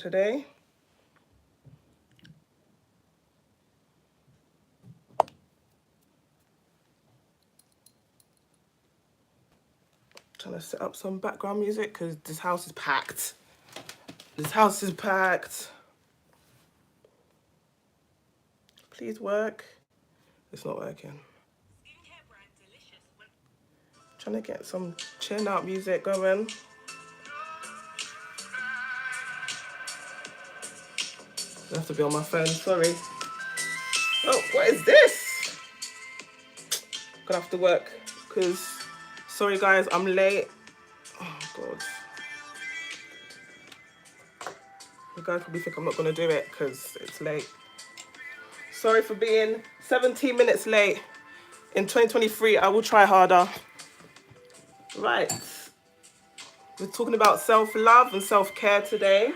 today. Trying to set up some background music because this house is packed. This house is packed. Please work. It's not working. Trying to get some chill out music going. I have to be on my phone, sorry. Oh, what is this? Gonna have to work because, sorry guys, I'm late. Oh God. You guys probably think I'm not gonna do it because it's late. Sorry for being 17 minutes late. In 2023, I will try harder. Right. We're talking about self-love and self-care today.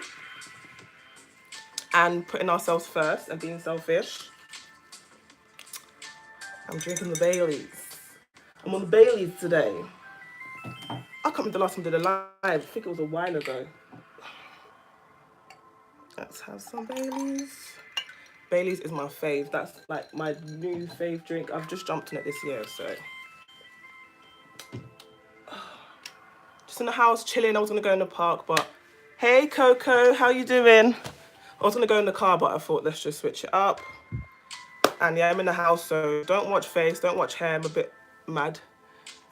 And putting ourselves first and being selfish. I'm drinking the Baileys. I'm on the Baileys today. I can't remember the last time I did a live. I think it was a while ago. Let's have some Baileys. Baileys is my fave. That's like my new fave drink. I've just jumped on it this year, so. Just in the house, chilling. I was going to go in the park, but hey, Coco, how you doing? I was going to go in the car, but I thought, let's just switch it up. And yeah, I'm in the house, so don't watch face, don't watch hair. I'm a bit mad.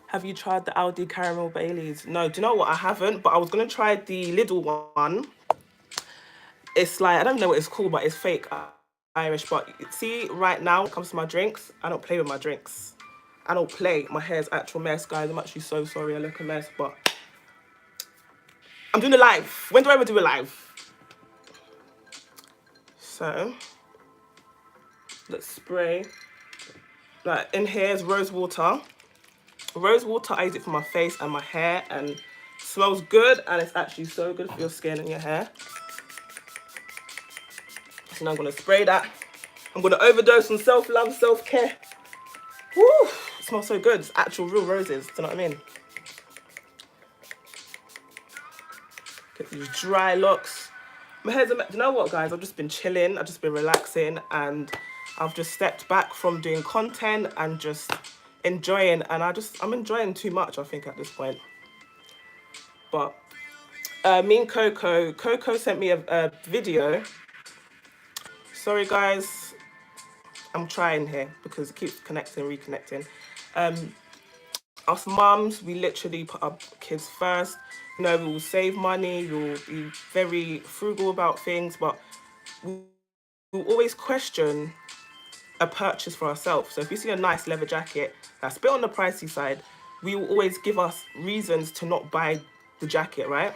Have you tried the Aldi Caramel Baileys? No, do you know what? I haven't, but I was going to try the Lidl one. It's like, I don't know what it's called, but it's fake Irish. But see, right now, when it comes to my drinks, I don't play with my drinks. I don't play. My hair's actual mess, guys. I'm actually so sorry I look a mess, but I'm doing a live. When do I ever do a live? So, let's spray. Like, in here is rose water. Rose water, I use it for my face and my hair, and it smells good, and it's actually so good for your skin and your hair. So now I'm going to spray that. I'm going to overdose on self-love, self-care. Woo! It smells so good. It's actual real roses. Do you know what I mean? Get these dry locks. My hair's a mess. Do you know what, guys? I've just been chilling. I've just been relaxing, and I've just stepped back from doing content and just enjoying. And I'm enjoying too much, I think, at this point. But me and Coco sent me a video. Sorry, guys. I'm trying here because it keeps connecting, reconnecting. Us mums, we literally put our kids first. You know, we will save money, we will be very frugal about things, but we will always question a purchase for ourselves. So if we see a nice leather jacket that's a bit on the pricey side, we will always give us reasons to not buy the jacket, right?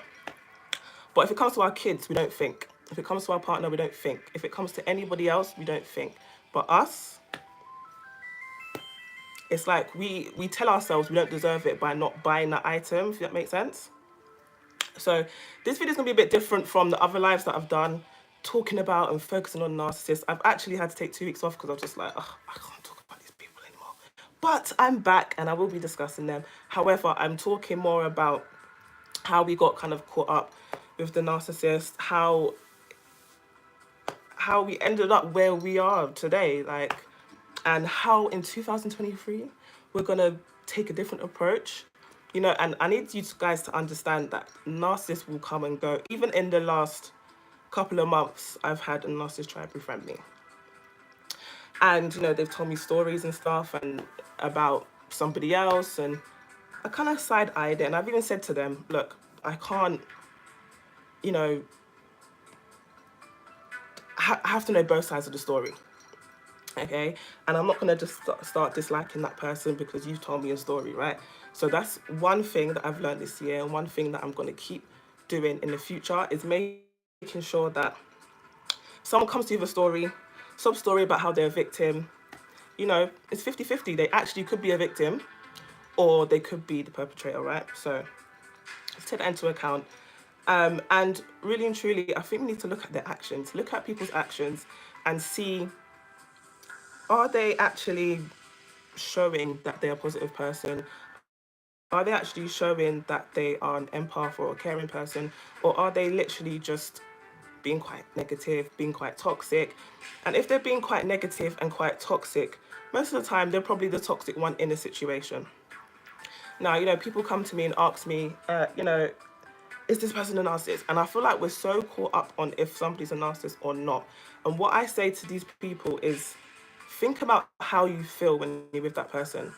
But if it comes to our kids, we don't think. If it comes to our partner, we don't think. If it comes to anybody else, we don't think. But us, it's like we tell ourselves we don't deserve it by not buying that item, if that makes sense. So this video is going to be a bit different from the other lives that I've done, talking about and focusing on narcissists. I've actually had to take 2 weeks off because I was just like, I can't talk about these people anymore. But I'm back and I will be discussing them. However, I'm talking more about how we got kind of caught up with the narcissist, how we ended up where we are today, like, and how in 2023 we're gonna take a different approach, you know. And I need you guys to understand that narcissists will come and go. Even in the last couple of months, I've had a narcissist try to befriend me, and you know, they've told me stories and stuff and about somebody else, and I kind of side-eyed it, and I've even said to them, look, I can't, you know, I have to know both sides of the story. Okay, and I'm not going to just start disliking that person because you've told me a story, right? So that's one thing that I've learned this year, and one thing that I'm going to keep doing in the future is making sure that someone comes to you with a story, some story about how they're a victim, you know, it's 50-50. They actually could be a victim or they could be the perpetrator, right? So let's take that into account. And really and truly, I think we need to look at their actions, look at people's actions and see, are they actually showing that they're a positive person? Are they actually showing that they are an empath or a caring person? Or are they literally just being quite negative, being quite toxic. And if they're being quite negative and quite toxic, most of the time they're probably the toxic one in a situation. Now, people come to me and ask me, is this person a narcissist? And I feel like we're so caught up on if somebody's a narcissist or not. And what I say to these people is, think about how you feel when you're with that person.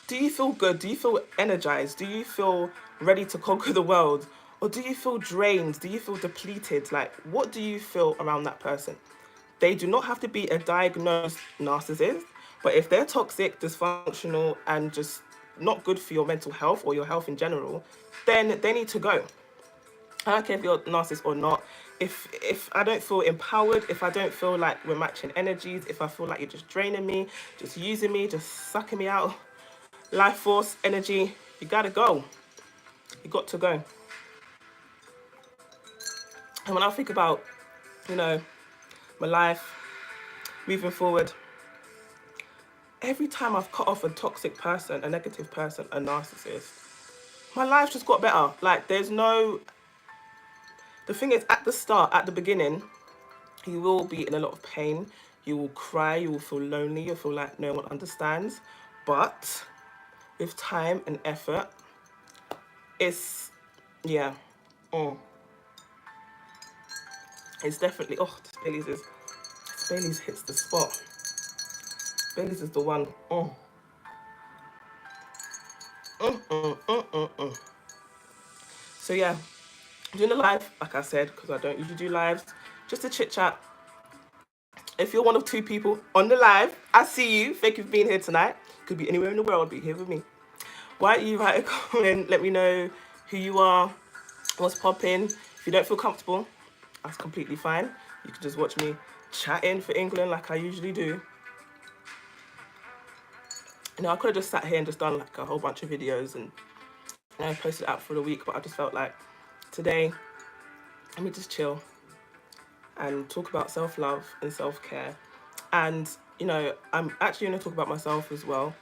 Do you feel good? Do you feel energized? Do you feel ready to conquer the world? Or do you feel drained? Do you feel depleted? Like, what do you feel around that person? They do not have to be a diagnosed narcissist, but if they're toxic, dysfunctional, and just not good for your mental health or your health in general, then they need to go. I don't care if you're a narcissist or not. If I don't feel empowered, if I don't feel like we're matching energies, if I feel like you're just draining me, just using me, just sucking me out, life force, energy, you gotta go. You got to go. And when I think about, my life moving forward, every time I've cut off a toxic person, a negative person, a narcissist, my life just got better. Like, the thing is, at the start, at the beginning, you will be in a lot of pain. You will cry, you will feel lonely, you'll feel like no one understands. But with time and effort, it's, yeah. It's definitely, Bailey's hits the spot. Bailey's is the one. So yeah, doing a live, like I said, because I don't usually do lives, just a chit chat. If you're one of two people on the live, I see you. Thank you for being here tonight. Could be anywhere in the world, be here with me. Why don't you write a comment, let me know who you are, what's popping. If you don't feel comfortable, that's completely fine. You can just watch me chatting for England like I usually do. I could have just sat here and just done like a whole bunch of videos and posted it out for the week, but I just felt like today, let me just chill and talk about self-love and self-care. And, I'm actually going to talk about myself as well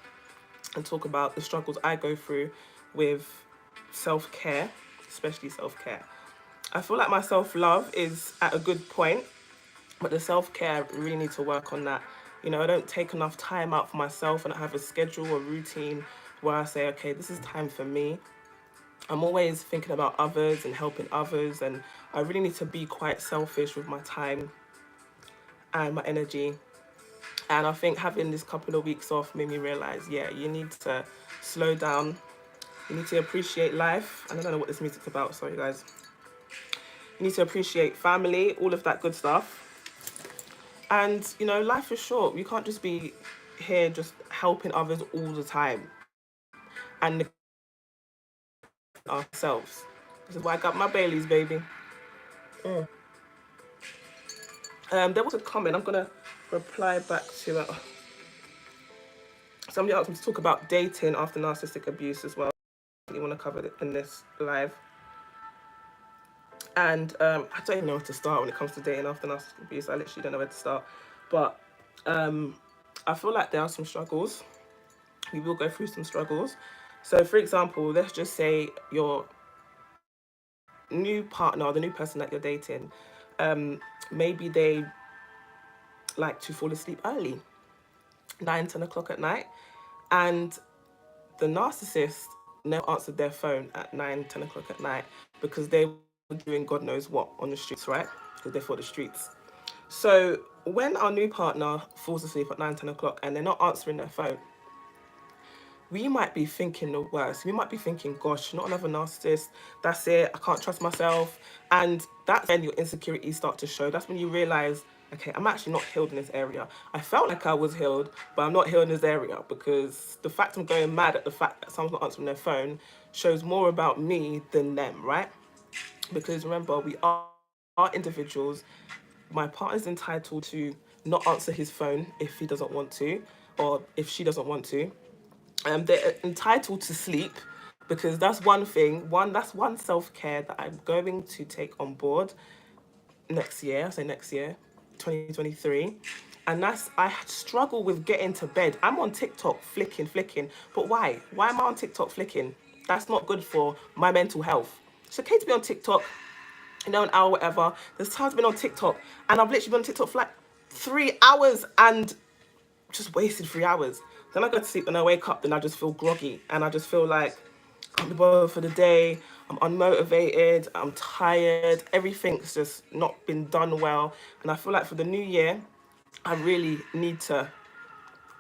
and talk about the struggles I go through with self-care, especially self-care. I feel like my self-love is at a good point, but the self-care, really need to work on that. I don't take enough time out for myself, and I have a schedule or routine where I say, okay, this is time for me. I'm always thinking about others and helping others, and I really need to be quite selfish with my time and my energy. And I think having this couple of weeks off made me realize, yeah, you need to slow down. You need to appreciate life. And I don't know what this music's about, sorry guys. You need to appreciate family, all of that good stuff. And, life is short. We can't just be here just helping others all the time and ourselves. This is why I got my Baileys, baby. There was a comment. I'm going to reply back to it. Somebody asked me to talk about dating after narcissistic abuse as well. I want to cover it in this live. And I don't even know where to start when it comes to dating after narcissistic abuse. I literally don't know where to start. But I feel like there are some struggles. We will go through some struggles. So, for example, let's just say your new partner or the new person that you're dating, maybe they like to fall asleep early, 9-10 o'clock at night, and the narcissist never answered their phone at 9-10 o'clock at night because they were doing God knows what on the streets, right? Because they're for the streets. So when our new partner falls asleep at 9-10 o'clock and they're not answering their phone, we might be thinking the worst. We might be thinking, gosh, not another narcissist. That's it. I can't trust myself. And that's when your insecurities start to show. That's when you realize, okay, I'm actually not healed in this area. I felt like I was healed, but I'm not healed in this area, because the fact I'm going mad at the fact that someone's not answering their phone shows more about me than them, right? Because remember, we are individuals. My partner's entitled to not answer his phone if he doesn't want to, or if she doesn't want to. They're entitled to sleep, because that's one thing. That's one self-care that I'm going to take on board next year. I say next year, 2023. And I struggle with getting to bed. I'm on TikTok flicking. But why? Why am I on TikTok flicking? That's not good for my mental health. It's okay to be on TikTok you know, an hour, whatever. There's times I've been on TikTok and I've literally been on TikTok for like 3 hours and just wasted 3 hours. Then I go to sleep and I wake up, then I just feel groggy and I just feel like I can't be bothered for the day. I'm unmotivated, I'm tired, everything's just not been done well. And I feel like for the new year, I really need to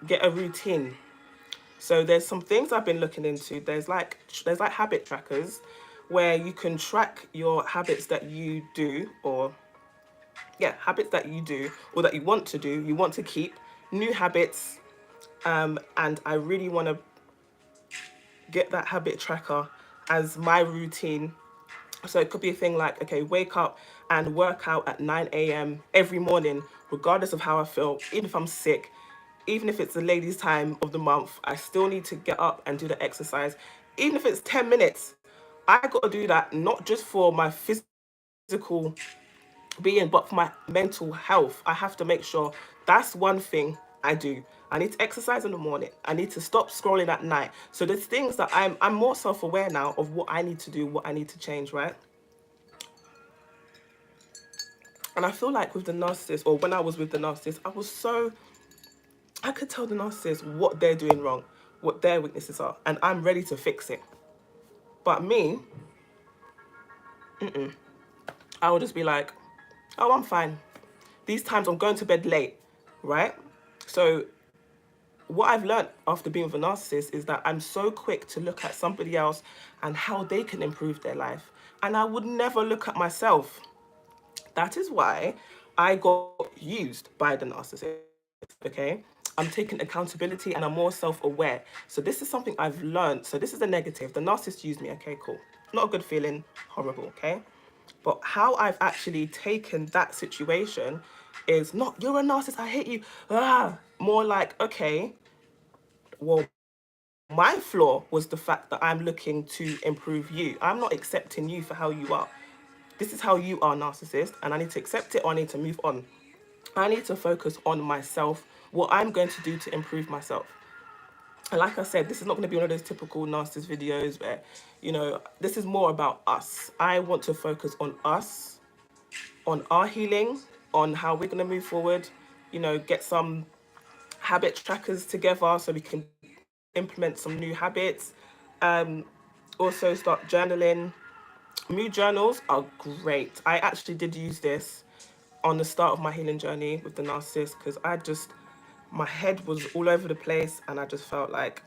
get a routine. So there's some things I've been looking into. There's like habit trackers where you can track your habits that you do, or yeah, habits that you do or that you want to do, you want to keep, new habits. And I really want to get that habit tracker as my routine. So it could be a thing like, okay, wake up and work out at 9 a.m. every morning, regardless of how I feel, even if I'm sick, even if it's the ladies' time of the month, I still need to get up and do the exercise. Even if it's 10 minutes, I got to do that, not just for my physical being, but for my mental health. I have to make sure that's one thing I do. I need to exercise in the morning. I need to stop scrolling at night. So there's things that I'm more self-aware now of what I need to do, what I need to change, right? And I feel like with the narcissist, or when I was with the narcissist, I could tell the narcissist what they're doing wrong, what their weaknesses are, and I'm ready to fix it. But me, I would just be like, oh, I'm fine. These times I'm going to bed late, right? So what I've learned after being with a narcissist is that I'm so quick to look at somebody else and how they can improve their life. And I would never look at myself. That is why I got used by the narcissist, okay? I'm taking accountability and I'm more self-aware. So this is something I've learned. So this is a negative. The narcissist used me, okay, cool. Not a good feeling, horrible, okay? But how I've actually taken that situation is not, you're a narcissist, I hate you. More like, okay, well, my flaw was the fact that I'm looking to improve you. I'm not accepting you for how you are. This is how you are, narcissist, and I need to accept it or I need to move on. I need to focus on myself, what I'm going to do to improve myself. And like I said, this is not going to be one of those typical narcissist videos where, this is more about us. I want to focus on us, on our healing, on how we're going to move forward, get some habit trackers together so we can implement some new habits. Also start journaling. Mood journals are great. I actually did use this on the start of my healing journey with the narcissist because my head was all over the place and I just felt like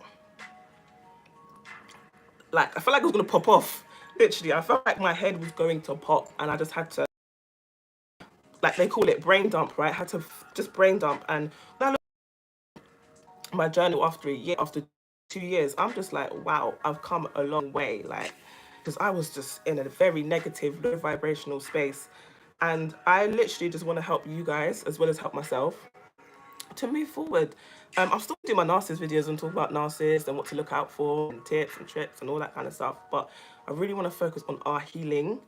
I felt like it was going to pop off. Literally, I felt like my head was going to pop and I just had to, like they call it brain dump, right? I had to just brain dump. And when I look at my journal after a year, after 2 years, I'm just like, wow, I've come a long way. Because I was just in a very negative, low vibrational space. And I literally just want to help you guys as well as help myself to move forward. I'll still do my narcissist videos and talk about narcissists and what to look out for and tips and tricks and all that kind of stuff. But I really want to focus on our healing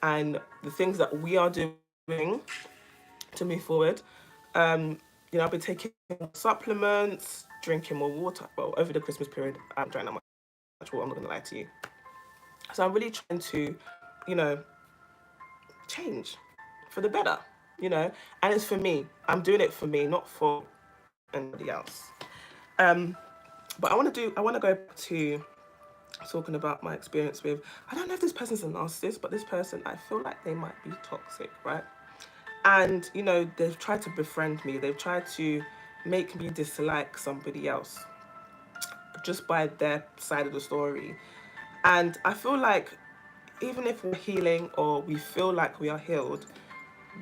and the things that we are doing to move forward. I've been taking supplements, drinking more water. Well, over the Christmas period, I haven't drank that much water, I'm not going to lie to you. So I'm really trying to, you know, change for the better, and it's for me. I'm doing it for me, not for anybody else. But I want to go back to talking about my experience with, I don't know if this person's a narcissist, but this person, I feel like they might be toxic, right? And, they've tried to befriend me. They've tried to make me dislike somebody else just by their side of the story. And I feel like even if we're healing or we feel like we are healed,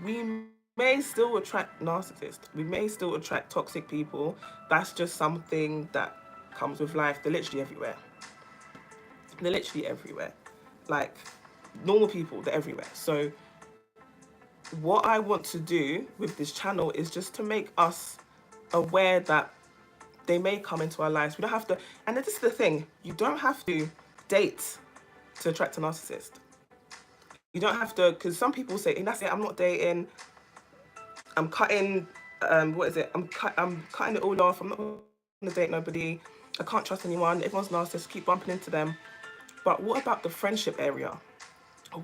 we may still attract narcissists. We may still attract toxic people. That's just something that comes with life. They're literally everywhere. They're literally everywhere. Like normal people, they're everywhere. So what I want to do with this channel is just to make us aware that they may come into our lives. We don't have to, and this is the thing, you don't have to date to attract a narcissist. You don't have to, because some people say, and that's it, I'm not dating, I'm cutting, I'm cutting it all off, I'm not going to date nobody, I can't trust anyone, everyone's narcissist, keep bumping into them. But what about the friendship area?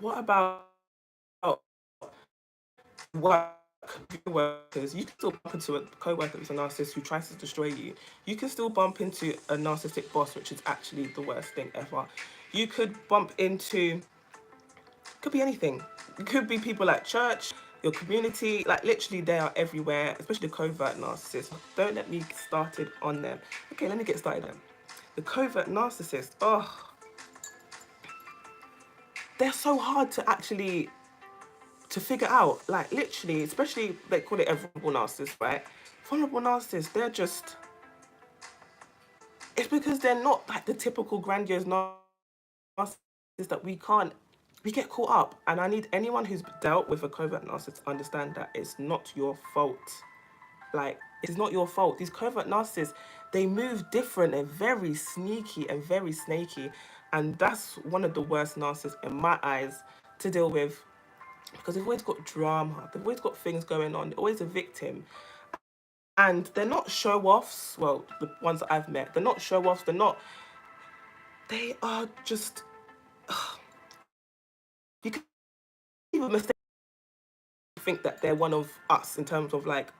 What about work, co-workers, you can still bump into a co-worker who's a narcissist who tries to destroy you. You can still bump into a narcissistic boss, which is actually the worst thing ever. You could bump into, could be anything. It could be people at church, your community, like literally they are everywhere, especially the covert narcissists. Don't let me get started on them. Okay, let me get started on the covert narcissist. Oh, they're so hard to actually to figure out. Like literally, especially they call it a vulnerable narcissist, right? Vulnerable narcissists, they're just, it's because they're not like the typical grandiose narcissist that we get caught up. And I need anyone who's dealt with a covert narcissist to understand that it's not your fault. Like, it's not your fault. These covert narcissists, they move different and very sneaky and very snaky. And that's one of the worst narcissists in my eyes to deal with, because they've always got drama, they've always got things going on, they're always a victim. And they're not show-offs. Well, the ones that I've met, they're not show-offs, they are just, you can even mistake think that they're one of us in terms of like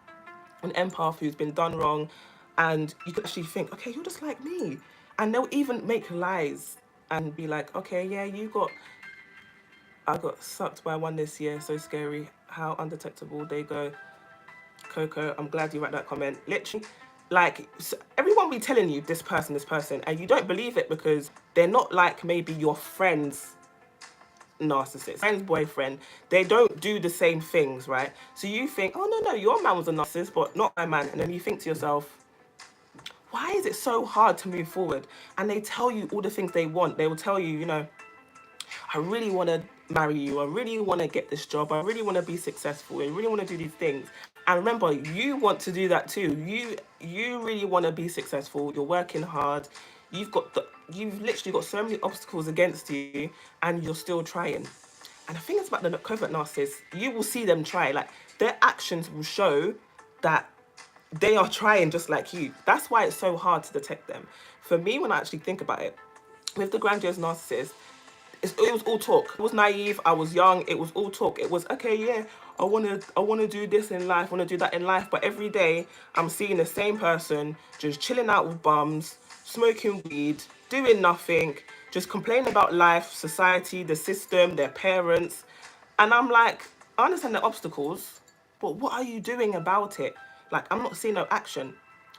an empath who's been done wrong, and you could actually think, okay, you're just like me. And they'll even make lies and be like, okay, yeah, I got sucked by one this year, so scary. How undetectable they go. Coco, I'm glad you wrote that comment. Literally, like, so everyone be telling you this person, and you don't believe it because they're not like maybe your friend's narcissist, friend's boyfriend. They don't do the same things, right? So you think, oh no, your man was a narcissist, but not my man. And then you think to yourself, why is it so hard to move forward? And they tell you all the things they want. They will tell you, you know, I really want to marry you. I really want to get this job. I really want to be successful. I really want to do these things. And remember, you want to do that too. You really want to be successful. You're working hard. You've literally got so many obstacles against you, and you're still trying. And the thing is about the covert narcissists, you will see them try. Like, their actions will show that they are trying just like you. That's why it's so hard to detect them. For me, when I actually think about it, with the grandiose narcissist, it was all talk. It was naive. I was young. It was all talk. It was, okay, yeah, I wanna do this in life. I wanna do that in life. But every day, I'm seeing the same person just chilling out with bums, smoking weed, doing nothing, just complaining about life, society, the system, their parents, and I'm like, I understand the obstacles, but what are you doing about it? Like, I'm not seeing no action.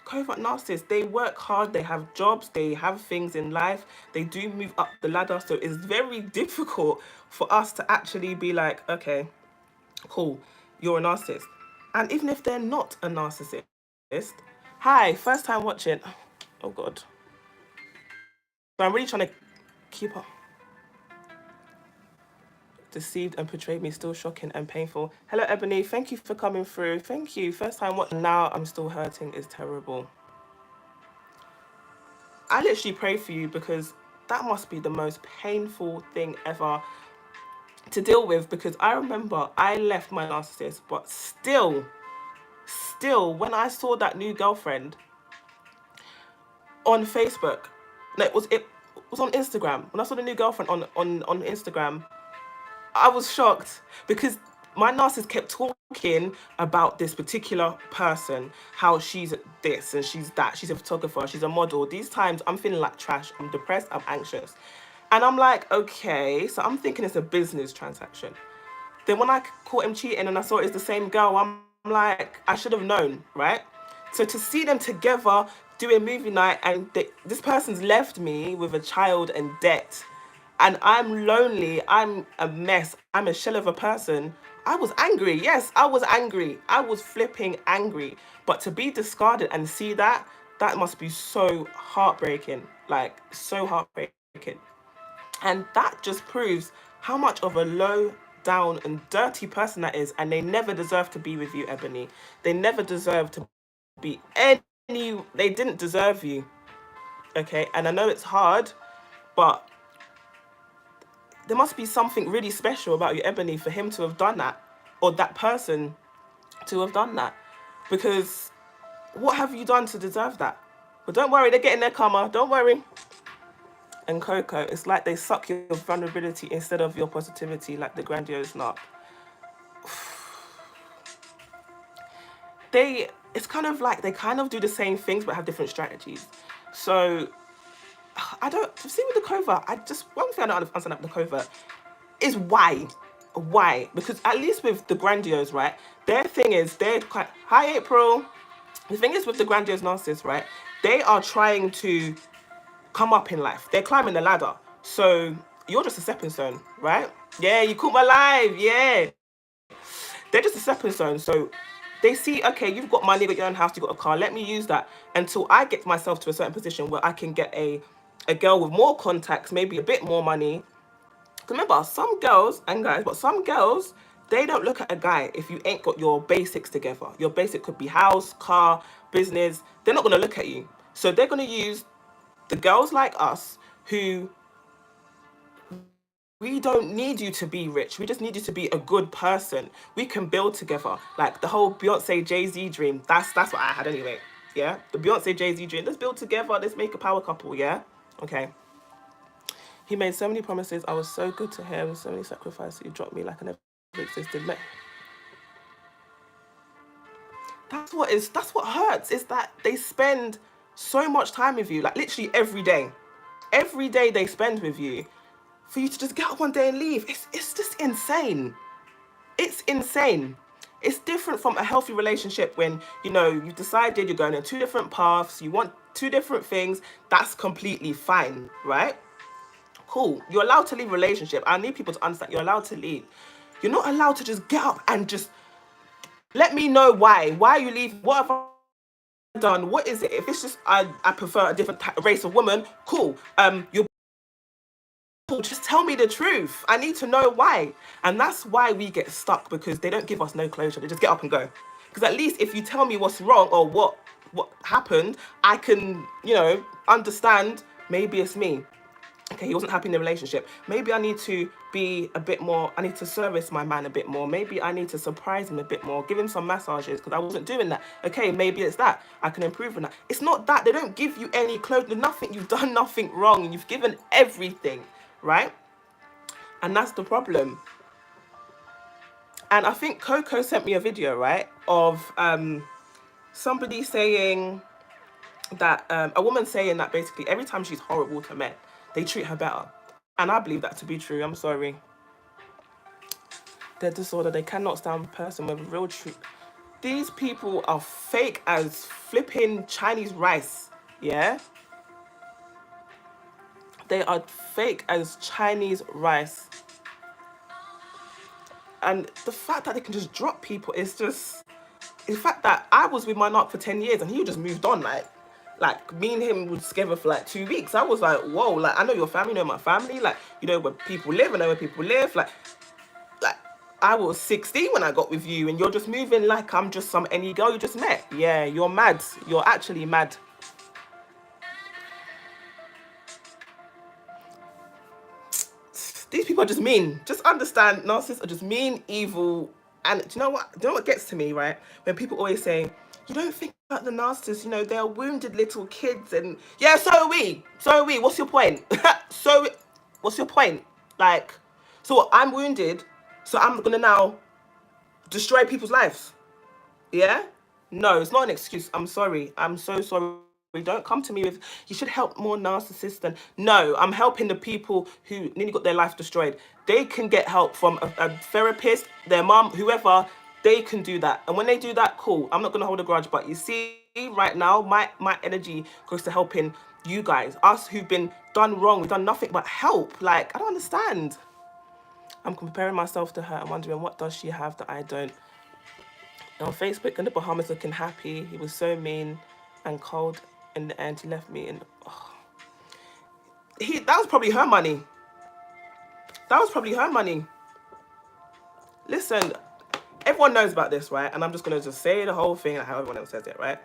Covert narcissists, they work hard, they have jobs, they have things in life, they do move up the ladder. So it's very difficult for us to actually be like, okay, cool, you're a narcissist. And even if they're not a narcissist, hi, first time watching. Oh God. So I'm really trying to keep up. Deceived and portrayed me, still shocking and painful. Hello Ebony, thank you for coming through. Thank you. First time watching, now I'm still hurting, is terrible. I literally pray for you because that must be the most painful thing ever to deal with, because I remember I left my narcissist, but still when I saw that new girlfriend on Facebook, no, it was on Instagram. When I saw the new girlfriend on Instagram, I was shocked because my narcissist kept talking about this particular person, how she's this and she's that, she's a photographer, she's a model. These times I'm feeling like trash, I'm depressed, I'm anxious. And I'm like, okay, so I'm thinking it's a business transaction. Then when I caught him cheating and I saw it's the same girl, I'm like, I should have known, right? So to see them together doing movie night, and this person's left me with a child and debt, and I'm lonely, I'm a mess, I'm a shell of a person. I was angry. Yes, I was angry. I was flipping angry. But to be discarded and see that, that must be so heartbreaking. Like, so heartbreaking. And that just proves how much of a low down and dirty person that is. And they never deserve to be with you, Ebony. They never deserve to be they didn't deserve you. Okay. And I know it's hard, but there must be something really special about you, Ebony, for him to have done that, or that person to have done that. Because what have you done to deserve that? But don't worry, they're getting their karma. Don't worry. And Coco, it's like they suck your vulnerability instead of your positivity, like the grandiose narc. it's kind of like they kind of do the same things but have different strategies. So I don't see with the covert. One thing I don't understand about the covert is why? Because at least with the grandiose, right? Their thing is they're quite hi April. The thing is with the grandiose narcissists, right? They are trying to come up in life. They're climbing the ladder. So you're just a stepping stone, right? Yeah, you caught my live. Yeah, they're just a stepping stone. So they see, okay, you've got money, you got your own house, you got a car. Let me use that until I get myself to a certain position where I can get a girl with more contacts, maybe a bit more money. Remember, some girls and guys, but some girls, they don't look at a guy if you ain't got your basics together. Your basic could be house, car, business. They're not going to look at you. So they're going to use the girls like us who, we don't need you to be rich. We just need you to be a good person. We can build together. Like the whole Beyonce Jay-Z dream. That's what I had anyway. Yeah? The Beyonce Jay-Z dream. Let's build together. Let's make a power couple. Yeah? Okay. He made so many promises. I was so good to him. So many sacrifices. He dropped me like I never existed. That's what hurts. Is that they spend so much time with you. Like literally every day. Every day they spend with you. For you to just get up one day and leave. It's just insane. It's insane. It's different from a healthy relationship when, you know, you've decided you're going in two different paths. You want two different things. That's completely fine, right? Cool. You're allowed to leave a relationship. I need people to understand you're allowed to leave. You're not allowed to just get up and just let me know why. Why you leave? What have I done? What is it? If it's just I prefer a different race of woman, cool. You're just tell me the truth. I need to know why. And that's why we get stuck, because they don't give us no closure. They just get up and go. Because at least if you tell me what's wrong or what happened, I can, you know, understand maybe it's me. Okay, he wasn't happy in the relationship. Maybe I need to be a bit more, I need to service my man a bit more. Maybe I need to surprise him a bit more, give him some massages because I wasn't doing that. Okay, maybe it's that. I can improve on that. It's not that. They don't give you any clothes, nothing. You've done nothing wrong and you've given everything, right? And that's the problem. And I think Coco sent me a video, right, of somebody saying that, a woman saying that basically every time she's horrible to men, they treat her better. And I believe that to be true. I'm sorry. Their disorder, they cannot stand a person with real truth. These people are fake as flipping Chinese rice. Yeah? They are fake as Chinese rice. And the fact that they can just drop people is just... The fact that I was with my nut for 10 years and he just moved on, like me and him were together for like 2 weeks. I was like, whoa, like I know your family, you know my family, like you know where people live, I know where people live, like I was 16 when I got with you and you're just moving like I'm just some any girl you just met. Yeah, you're mad. You're actually mad. These people are just mean. Just understand, narcissists are just mean, evil, and do you know what? Do you know what gets to me, right? When people always say, you don't think about the narcissists, you know, they're wounded little kids, and yeah, so are we. So are we. What's your point? What's your point? Like, so what, I'm wounded, so I'm gonna now destroy people's lives. Yeah? No, it's not an excuse. I'm sorry. I'm so sorry. Don't come to me with, you should help more narcissists than... No, I'm helping the people who nearly got their life destroyed. They can get help from a therapist, their mum, whoever. They can do that. And when they do that, cool. I'm not going to hold a grudge. But you see, right now, my energy goes to helping you guys. Us who've been done wrong. We've done nothing but help. Like, I don't understand. I'm comparing myself to her. I'm wondering, what does she have that I don't? On Facebook in the Bahamas looking happy. He was so mean and cold in the end. He left me in... Oh. That was probably her money. That was probably her money. Listen, everyone knows about this, right? And I'm just going to just say the whole thing like how everyone else says it, right?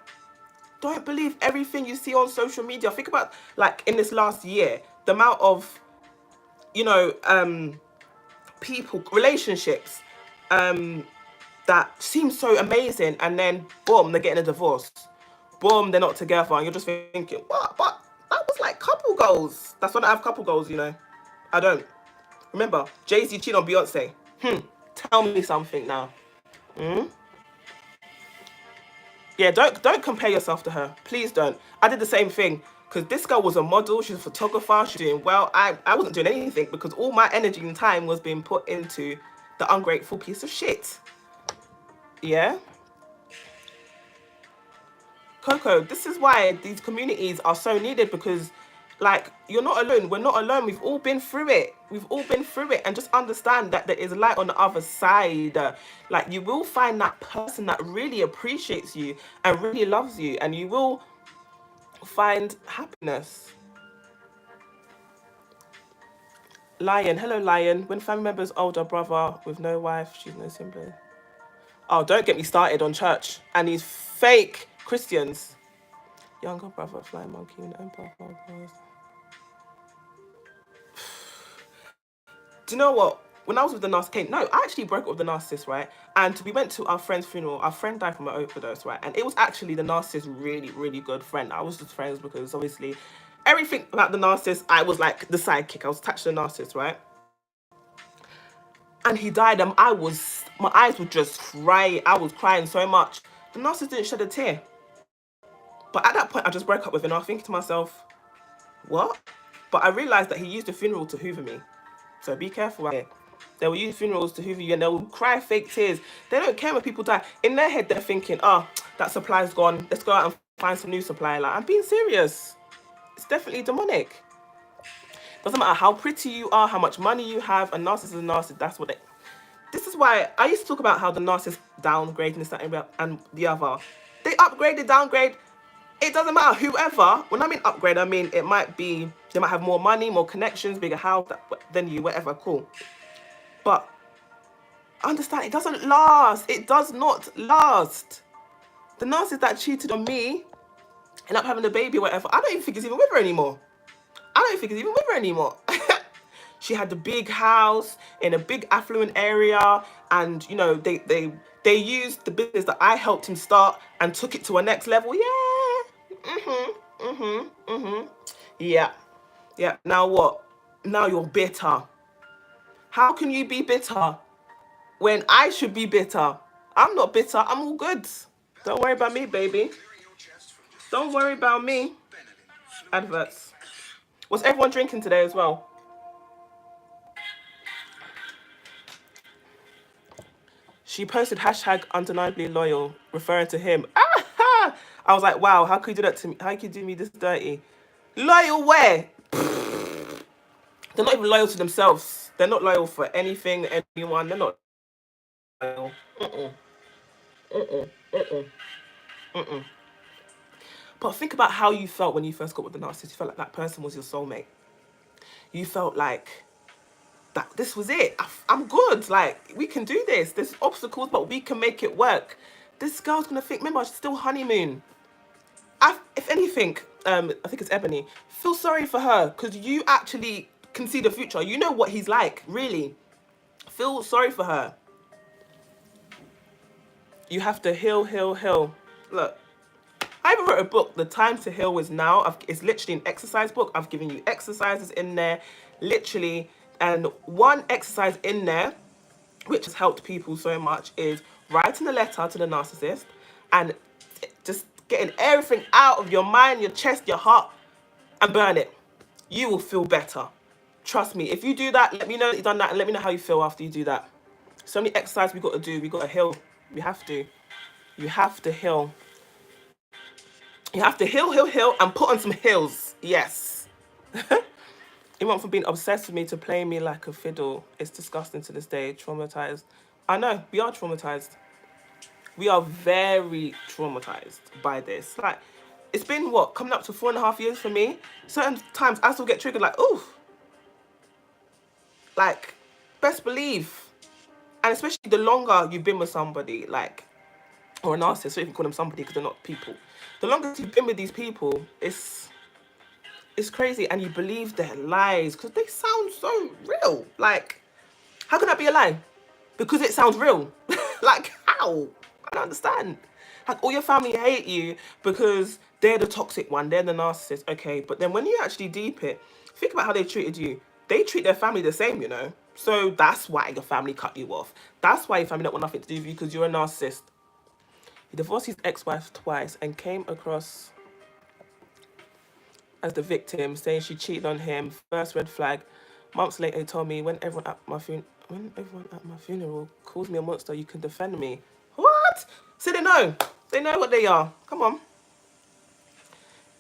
Don't believe everything you see on social media. Think about, like, in this last year, the amount of, you know, people, relationships, that seems so amazing, and then boom, they're getting a divorce. Boom, they're not together, and you're just thinking, what? But that was like couple goals. That's when I have couple goals, you know. I don't. Remember, Jay-Z cheated on Beyonce. Tell me something now. Yeah, don't compare yourself to her. Please don't. I did the same thing because this girl was a model. She's a photographer. She's doing well. I wasn't doing anything because all my energy and time was being put into the ungrateful piece of shit. Yeah. Coco, this is why these communities are so needed because, like, you're not alone. We're not alone. We've all been through it. We've all been through it. And just understand that there is light on the other side. Like, you will find that person that really appreciates you and really loves you. And you will find happiness. Lion. Hello, Lion. When family member's older brother with no wife, she's no sibling. Oh, don't get me started on church and these fake Christians. Younger brother, flying monkey, and empire. Do you know what? When I was with the narcissist, no, I actually broke up with the narcissist, right? And we went to our friend's funeral. Our friend died from an overdose, right? And it was actually the narcissist's really, really good friend. I was just friends because obviously everything about the narcissist, I was like the sidekick. I was attached to the narcissist, right? And he died, and my eyes were just crying. I was crying so much. The narcissist didn't shed a tear. But at that point, I just broke up with him. And I was thinking to myself, what? But I realized that he used the funeral to hoover me. So be careful out here. They will use funerals to hoover you and they will cry fake tears. They don't care when people die. In their head, they're thinking, oh, that supply's gone. Let's go out and find some new supply. Like, I'm being serious. It's definitely demonic. Doesn't matter how pretty you are, how much money you have, a narcissist is a narcissist. That's what they... This is why I used to talk about how the narcissist downgrade and this, that, and the other. They upgrade, they downgrade. It doesn't matter, whoever. When I mean upgrade, I mean it might be, they might have more money, more connections, bigger house than you, whatever, cool. But understand, it doesn't last. It does not last. The narcissist that cheated on me, end up having a baby or whatever, I don't even think he's even with her anymore. I don't think he's even with her anymore. She had the big house in a big affluent area, and you know they used the business that I helped him start and took it to a next level. Yeah. Yeah. Yeah. Now what? Now you're bitter. How can you be bitter when I should be bitter? I'm not bitter. I'm all good. Don't worry about me, baby. Don't worry about me. Adverts. Was everyone drinking today as well? She posted hashtag undeniably loyal, referring to him. Ah! I was like, wow, how could you do that to me? How could you do me this dirty? Loyal where? They're not even loyal to themselves. They're not loyal for anything, anyone. They're not loyal. But think about how you felt when you first got with the narcissist. You felt like that person was your soulmate. You felt like that this was it. I'm good. Like, we can do this. There's obstacles, but we can make it work. This girl's going to think, remember, she's still honeymoon. If anything, I think it's Ebony, feel sorry for her because you actually can see the future. You know what he's like, really. Feel sorry for her. You have to heal, heal, heal. Look, I even wrote a book, The Time to Heal Is Now. It's literally an exercise book. I've given you exercises in there, literally. And one exercise in there, which has helped people so much, is writing a letter to the narcissist and just getting everything out of your mind, your chest, your heart, and burn it. You will feel better. Trust me. If you do that, let me know that you've done that and let me know how you feel after you do that. So many exercises we got to do. We got to heal. We have to. You have to heal. You have to heal, heal, heal, and put on some heels. Yes. He went from being obsessed with me to playing me like a fiddle. It's disgusting to this day. Traumatized. I know. We are traumatized. We are very traumatized by this. Like, it's been, what, coming up to 4.5 years for me? Certain times I still get triggered like, ooh. Like, best believe. And especially the longer you've been with somebody, like, or a narcissist, so you can call them somebody because they're not people. The longer you've been with these people, it's crazy, and you believe their lies because they sound so real. Like, how can that be a lie? Because it sounds real. Like, how? I don't understand. Like, all your family hate you because they're the toxic one, they're the narcissist. Okay, but then when you actually deep it, think about how they treated you. They treat their family the same, you know. So that's why your family cut you off. That's why your family don't want nothing to do with you, because you're a narcissist. He divorced his ex-wife twice and came across as the victim, saying she cheated on him. First red flag. Months later, he told me, when everyone at my funeral calls me a monster, you can defend me. What? So they know. They know what they are. Come on.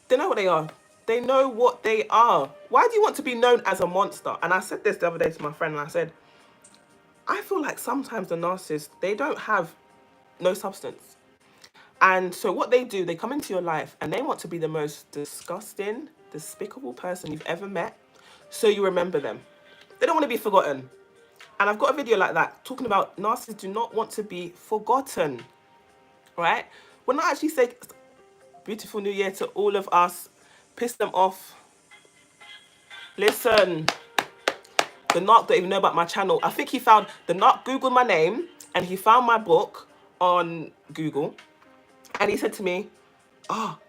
They know what they are. They know what they are. Why do you want to be known as a monster? And I said this the other day to my friend, and I said, I feel like sometimes the narcissists, they don't have no substance. And so what they do, they come into your life and they want to be the most disgusting, despicable person you've ever met, so you remember them. They don't want to be forgotten. And I've got a video like that talking about narcissists do not want to be forgotten, right? When I actually say beautiful new year to all of us, piss them off. Listen, the narc don't even know about my channel. I think the narc Googled my name and he found my book on Google. And he said to me,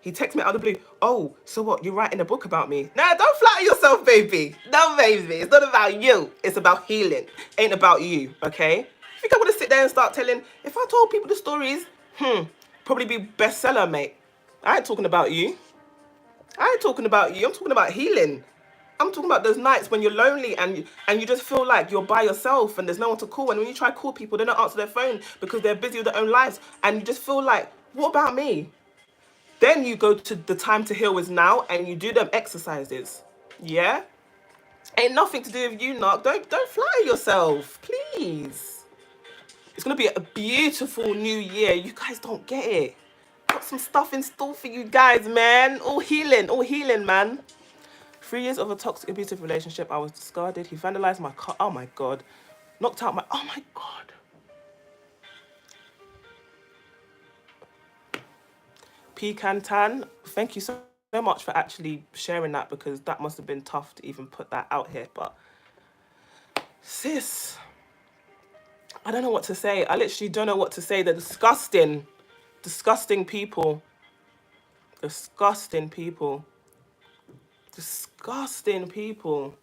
he texted me out of the blue. Oh, so what? You're writing a book about me? Nah, don't flatter yourself, baby. No, baby. It's not about you. It's about healing. Ain't about you, okay? You think I want to sit there and start telling? If I told people the stories, probably be bestseller, mate. I ain't talking about you. I ain't talking about you. I'm talking about healing. I'm talking about those nights when you're lonely and you just feel like you're by yourself and there's no one to call. And when you try to call people, they don't answer their phone because they're busy with their own lives. And you just feel like, what about me? Then you go to the time to heal is now and you do them exercises. Yeah? Ain't nothing to do with you, Narc. Don't flatter yourself, please. It's going to be a beautiful new year. You guys don't get it. Got some stuff in store for you guys, man. All healing, man. 3 years of a toxic, abusive relationship. I was discarded. He vandalized my car. Oh, my God. Knocked out my... Oh, my God. Pecan Tan, thank you so much for actually sharing that, because that must have been tough to even put that out here. But, sis, I don't know what to say. I literally don't know what to say. They're disgusting. Disgusting people. Disgusting people. Disgusting people.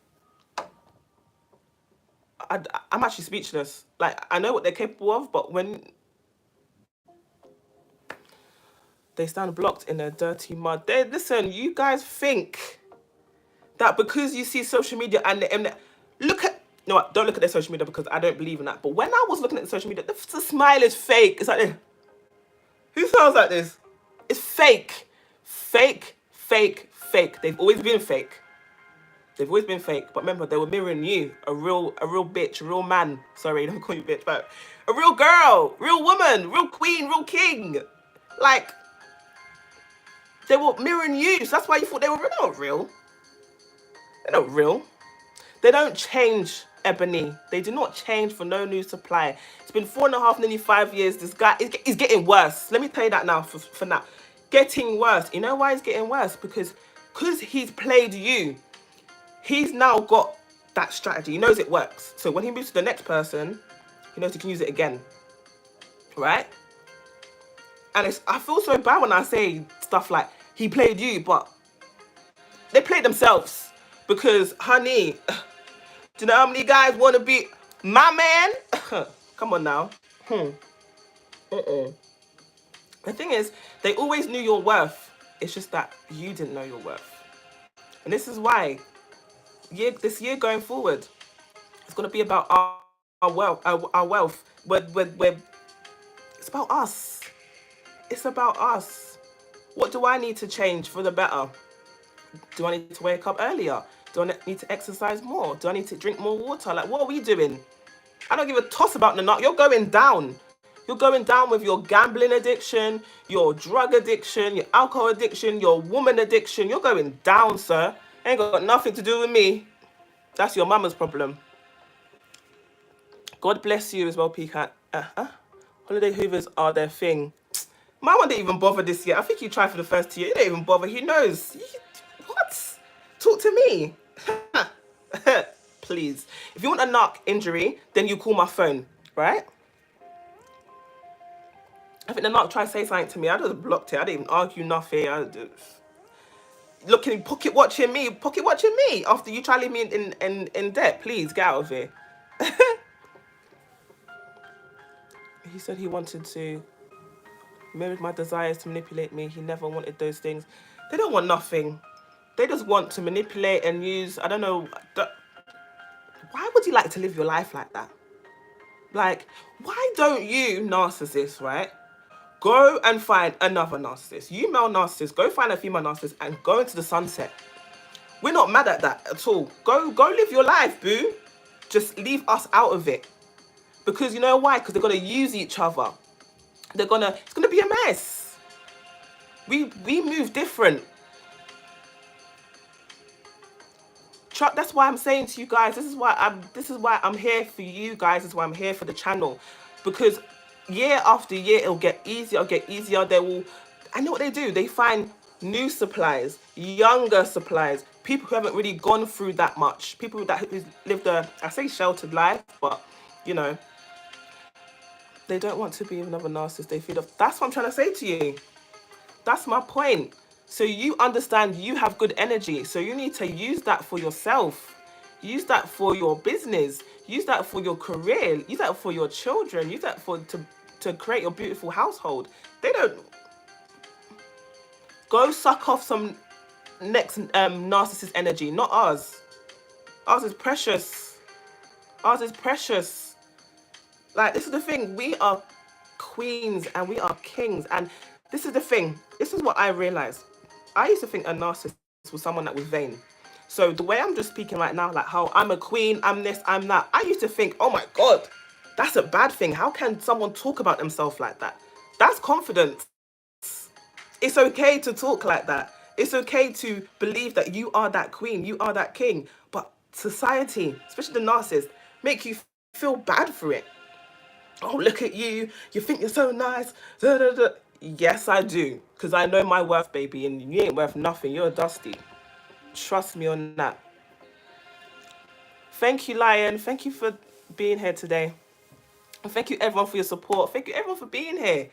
I'm actually speechless. Like, I know what they're capable of, but when they stand blocked in their dirty mud. Listen, you guys think that because you see social media and look at... No, don't look at their social media because I don't believe in that. But when I was looking at the social media, the smile is fake. It's like this. Who sounds like this? It's fake. Fake, fake, fake. They've always been fake. They've always been fake. But remember, they were mirroring you. A real bitch, a real man. Sorry, don't call you bitch, but a real girl, real woman, real queen, real king. Like, they were mirroring you. So that's why you thought they were real. They're not real. They're not real. They don't change, Ebony. They do not change for no new supply. It's been 4.5, nearly 5 years. This guy is getting worse. Let me tell you that now for now. Getting worse. You know why it's getting worse? Because he's played you. He's now got that strategy. He knows it works. So when he moves to the next person, he knows he can use it again. Right? And I feel so bad when I say stuff like, he played you, but they played themselves. Because, honey, do you know how many guys want to be my man? Come on now. The thing is, they always knew your worth. It's just that you didn't know your worth. And this is why this year going forward, it's going to be about our wealth. Our wealth. It's about us. It's about us. What do I need to change for the better? Do I need to wake up earlier? Do I need to exercise more? Do I need to drink more water? Like, what are we doing? I don't give a toss about the nut. You're going down. You're going down with your gambling addiction, your drug addiction, your alcohol addiction, your woman addiction. You're going down, sir. Ain't got nothing to do with me. That's your mama's problem. God bless you as well, Peacock. Holiday hoovers are their thing. My one didn't even bother this year. I think you tried for the first 2 years. You didn't even bother. He knows. What? Talk to me. Please. If you want a narc injury, then you call my phone, right? I think the narc tried to say something to me. I just blocked it. I didn't even argue nothing. Looking, pocket watching me after you try to leave me in debt. Please, get out of here. He said he wanted to Mirrored my desires to manipulate me. He never wanted those things. They don't want nothing. They just want to manipulate and use, I don't know, why would you like to live your life like that? Like, why don't you, narcissist, right? Go and find another narcissist. You male narcissist, go find a female narcissist and go into the sunset. We're not mad at that at all. Go live your life, boo. Just leave us out of it. Because you know why? Because they're gonna use each other. It's gonna be a mess. We move different. That's why I'm saying to you guys, this is why I'm here for you guys. This is why I'm here for the channel. Because year after year it'll get easier, They will, I know what they do. They find new suppliers, younger suppliers, people who haven't really gone through that much, people that who've lived I say sheltered life, but you know, they don't want to be another narcissist. They feed off. That's what I'm trying to say to you. That's my point. So you understand you have good energy. So you need to use that for yourself. Use that for your business. Use that for your career. Use that for your children. Use that to create your beautiful household. They don't go suck off some next narcissist energy, not ours. Ours is precious. Ours is precious. Like, this is the thing. We are queens and we are kings. And this is the thing. This is what I realized. I used to think a narcissist was someone that was vain. So the way I'm just speaking right now, like how I'm a queen, I'm this, I'm that. I used to think, oh my God, that's a bad thing. How can someone talk about themselves like that? That's confidence. It's okay to talk like that. It's okay to believe that you are that queen, you are that king. But society, especially the narcissist, make you feel bad for it. Oh, look at you. You think you're so nice. Da, da, da. Yes, I do. Because I know my worth, baby. And you ain't worth nothing. You're dusty. Trust me on that. Thank you, Lion. Thank you for being here today. And thank you, everyone, for your support. Thank you, everyone, for being here.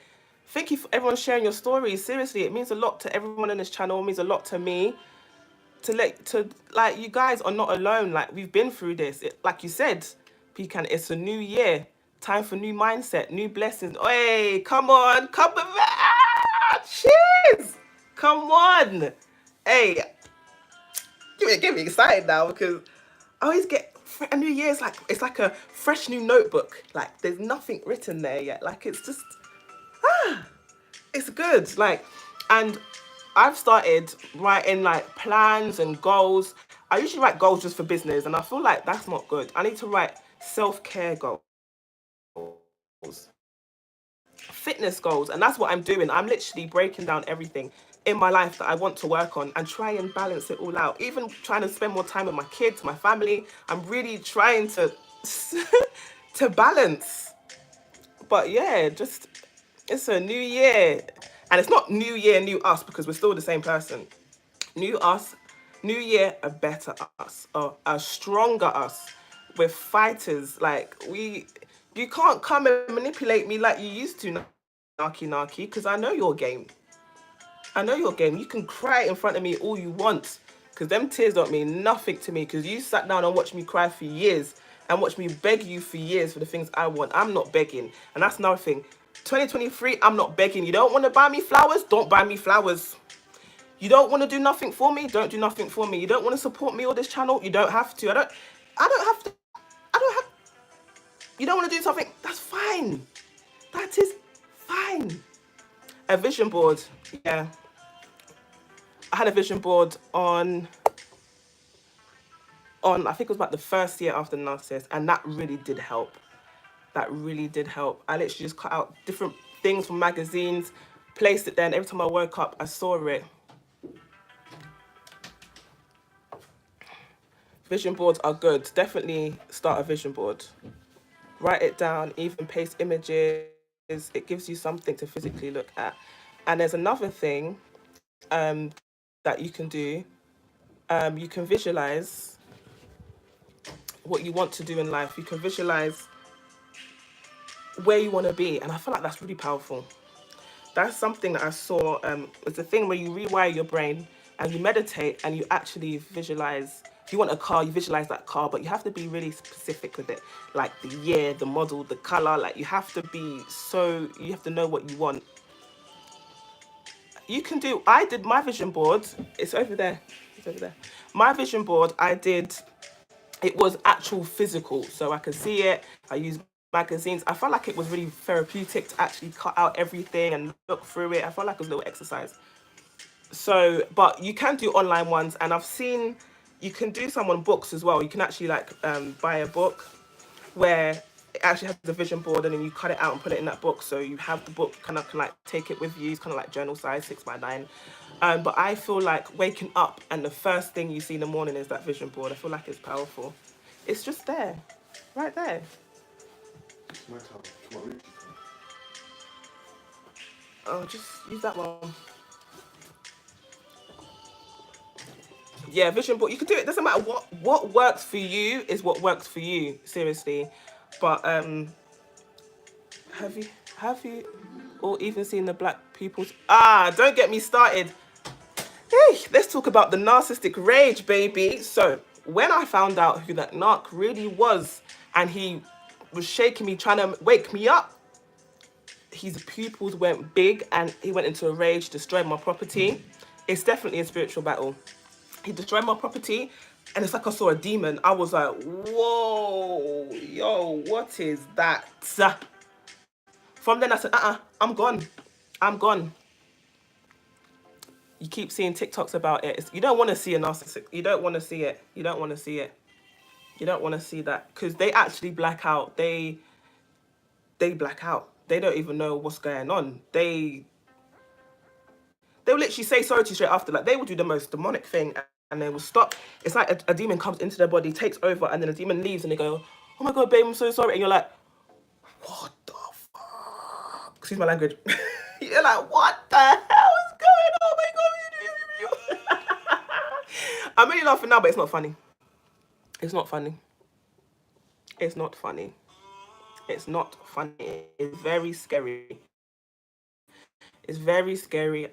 Thank you for everyone sharing your stories. Seriously, it means a lot to everyone on this channel. It means a lot to me. Like, you guys are not alone. Like, we've been through this. Like you said, Pecan, it's a new year. Time for new mindset, new blessings. Hey, come on. Cheers. Come on. Hey, get me excited now because I always get a new year. It's like a fresh new notebook. Like, there's nothing written there yet. Like, it's just, it's good. Like, and I've started writing like plans and goals. I usually write goals just for business, and I feel like that's not good. I need to write self-care goals, fitness goals, and that's what I'm doing. I'm literally breaking down everything in my life that I want to work on and try and balance it all out. Even trying to spend more time with my kids, my family. I'm really trying to to balance. But yeah, just, it's a new year. And it's not new year, new us, because we're still the same person. New us, new year, a better us, or a stronger us. We're fighters. Like, you can't come and manipulate me like you used to, Narky, because I know your game. I know your game. You can cry in front of me all you want, because them tears don't mean nothing to me, because you sat down and watched me cry for years and watched me beg you for years for the things I want. I'm not begging. And that's another thing. 2023, I'm not begging. You don't want to buy me flowers? Don't buy me flowers. You don't want to do nothing for me? Don't do nothing for me. You don't want to support me or this channel? You don't have to. I don't have to. You don't want to do something? That's fine. That is fine. A vision board. Yeah. I had a vision board on I think it was about the first year after Narcissus, and that really did help. That really did help. I literally just cut out different things from magazines, placed it there, and every time I woke up, I saw it. Vision boards are good. Definitely start a vision board. Write it down, even paste images. It gives you something to physically look at. And there's another thing that you can do. You can visualize what you want to do in life. You can visualize where you want to be. And I feel like that's really powerful. That's something that I saw. It's a thing where you rewire your brain and you meditate and you actually visualize. If you want a car, you visualize that car, but you have to be really specific with it. Like the year, the model, the color. Like, you have to know what you want. you can do, I did my vision board. It's over there. It's over there. My vision board, I did, it was actual physical. So I could see it. I used magazines. I felt like it was really therapeutic to actually cut out everything and look through it. I felt like it was a little exercise. So, but you can do online ones, and I've seen you can do some on books as well. You can actually like buy a book where it actually has the vision board, and then you cut it out and put it in that book. So you have the book, kind of can like take it with you. It's kind of like journal size, 6x9. But I feel like waking up and the first thing you see in the morning is that vision board. I feel like it's powerful. It's just there, right there. It's my time. Come on, Oh, just use that one. Yeah, vision board. You can do it. Doesn't matter what works for you is what works for you. Seriously, but have you or even seen the Black People's? Don't get me started. Hey, let's talk about the narcissistic rage, baby. So when I found out who that narc really was, and he was shaking me, trying to wake me up, his pupils went big, and he went into a rage, destroyed my property. It's definitely a spiritual battle. He destroyed my property, and it's like I saw a demon. I was like, whoa, yo, what is that? From then I said, I'm gone. I'm gone. You keep seeing TikToks about it. You don't want to see a narcissist. You don't want to see it. You don't want to see it. You don't want to see that, because they actually black out. They black out. They don't even know what's going on. They'll literally say sorry to you straight after. Like, they will do the most demonic thing, and they will stop. It's like a demon comes into their body, takes over, and then a demon leaves, and they go, oh my God, babe, I'm so sorry. And you're like, what the fuck? Excuse my language. You're like, what the hell is going on? Oh my God. I'm really laughing now, but it's not funny. It's not funny. It's not funny. It's not funny. It's very scary. It's very scary.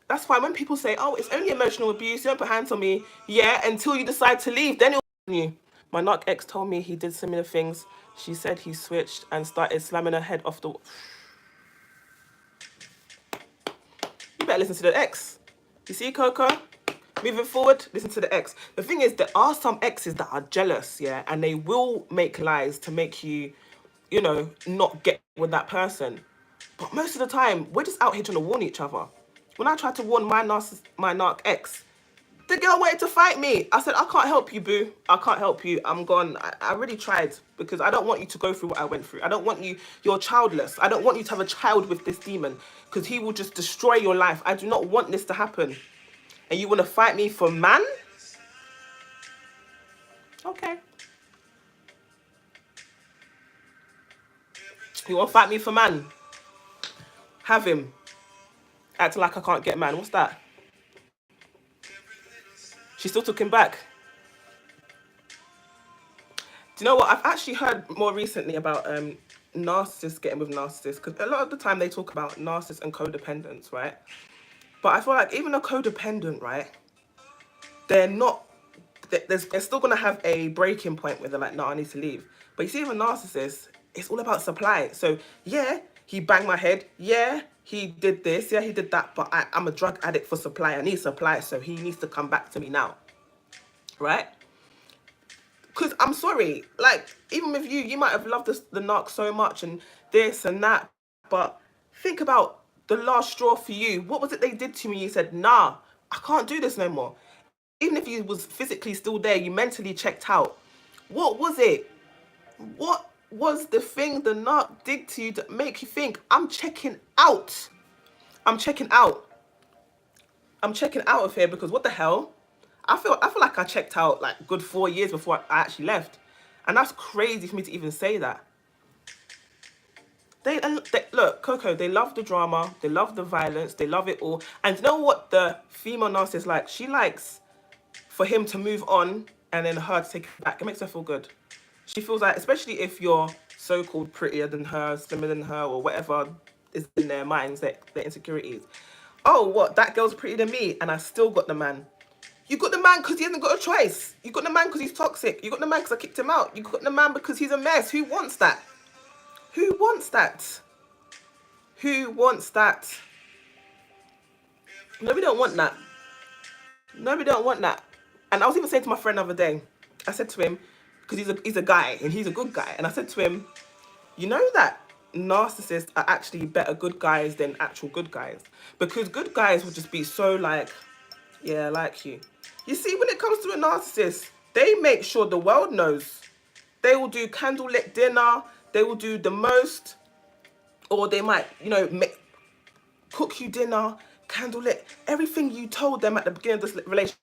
That's why when people say, oh, it's only emotional abuse, you don't put hands on me. Yeah, until you decide to leave, then it'll you. My narc ex told me he did similar things. She said he switched and started slamming her head off the... You better listen to the ex. You see, Coco? Moving forward, listen to the ex. The thing is, there are some exes that are jealous, yeah, and they will make lies to make you, you know, not get with that person. But most of the time, we're just out here trying to warn each other. When I tried to warn my narc ex, the girl wanted to fight me. I said, I can't help you, boo. I can't help you. I'm gone. I really tried, because I don't want you to go through what I went through. I don't want you, you're childless. I don't want you to have a child with this demon, because he will just destroy your life. I do not want this to happen. And you want to fight me for man? Okay. You want to fight me for man? Have him. Acting like I can't get man. What's that? She still took him back. Do you know what? I've actually heard more recently about narcissists getting with narcissists, because a lot of the time they talk about narcissists and codependence, right? But I feel like even a codependent, right? They're not, they're still going to have a breaking point where they're like, no, I need to leave. But you see, with a narcissist, it's all about supply. So, yeah, he banged my head. Yeah, he did this. Yeah, he did that. But I'm a drug addict for supply. I need supply. So he needs to come back to me now. Right? Because I'm sorry. Like, even with you might have loved the narc so much and this and that. But think about the last straw for you. What was it they did to me? You said, nah, I can't do this no more. Even if you was physically still there, you mentally checked out. What was it? What was the thing the narc did to you to make you think, I'm checking out? I'm checking out. I'm checking out of here, because what the hell? I feel like I checked out like good 4 years before I actually left. And that's crazy for me to even say that. They look, Coco, they love the drama, they love the violence, they love it all. And you know what the female narcissist like? She likes for him to move on and then her to take it back. It makes her feel good. She feels like, especially if you're so-called prettier than her, slimmer than her, or whatever is in their minds, their insecurities. Oh, what? That girl's prettier than me, and I still got the man. You got the man because he hasn't got a choice. You got the man because he's toxic. You got the man because I kicked him out. You got the man because he's a mess. Who wants that? Who wants that? Who wants that? No, we don't want that. No, we don't want that. And I was even saying to my friend the other day, I said to him, because he's a guy and he's a good guy, and I said to him, you know that narcissists are actually better good guys than actual good guys, because good guys will just be so like, yeah, I like you. You see, when it comes to a narcissist, they make sure the world knows. They will do candlelit dinner. They will do the most, or they might, cook you dinner, candlelit, everything you told them at the beginning of this relationship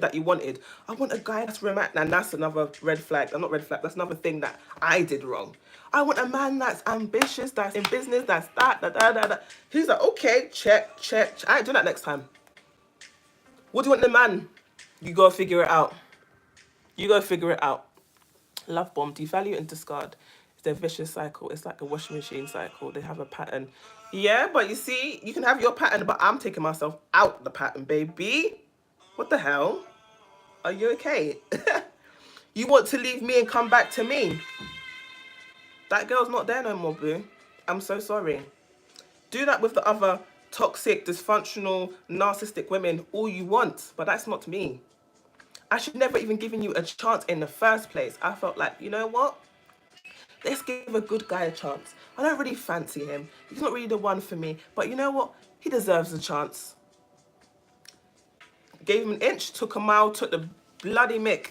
that you wanted. I want a guy that's romantic, and that's another red flag. Not red flag. That's another thing that I did wrong. I want a man that's ambitious, that's in business, that's that. He's like, okay, check. I ain't doing that next time. What do you want in a man? You gotta figure it out. Love bomb, devalue and discard. It's a vicious cycle. It's like a washing machine cycle. They have a pattern. Yeah, but you see, you can have your pattern, but I'm taking myself out the pattern, baby. What the hell? Are you okay? You want to leave me and come back to me? That girl's not there no more, boo. I'm so sorry. Do that with the other toxic, dysfunctional, narcissistic women all you want, but that's not me. I should never even given you a chance in the first place. I felt like, you know what? Let's give a good guy a chance. I don't really fancy him. He's not really the one for me. But you know what? He deserves a chance. Gave him an inch, took a mile, took the bloody mick.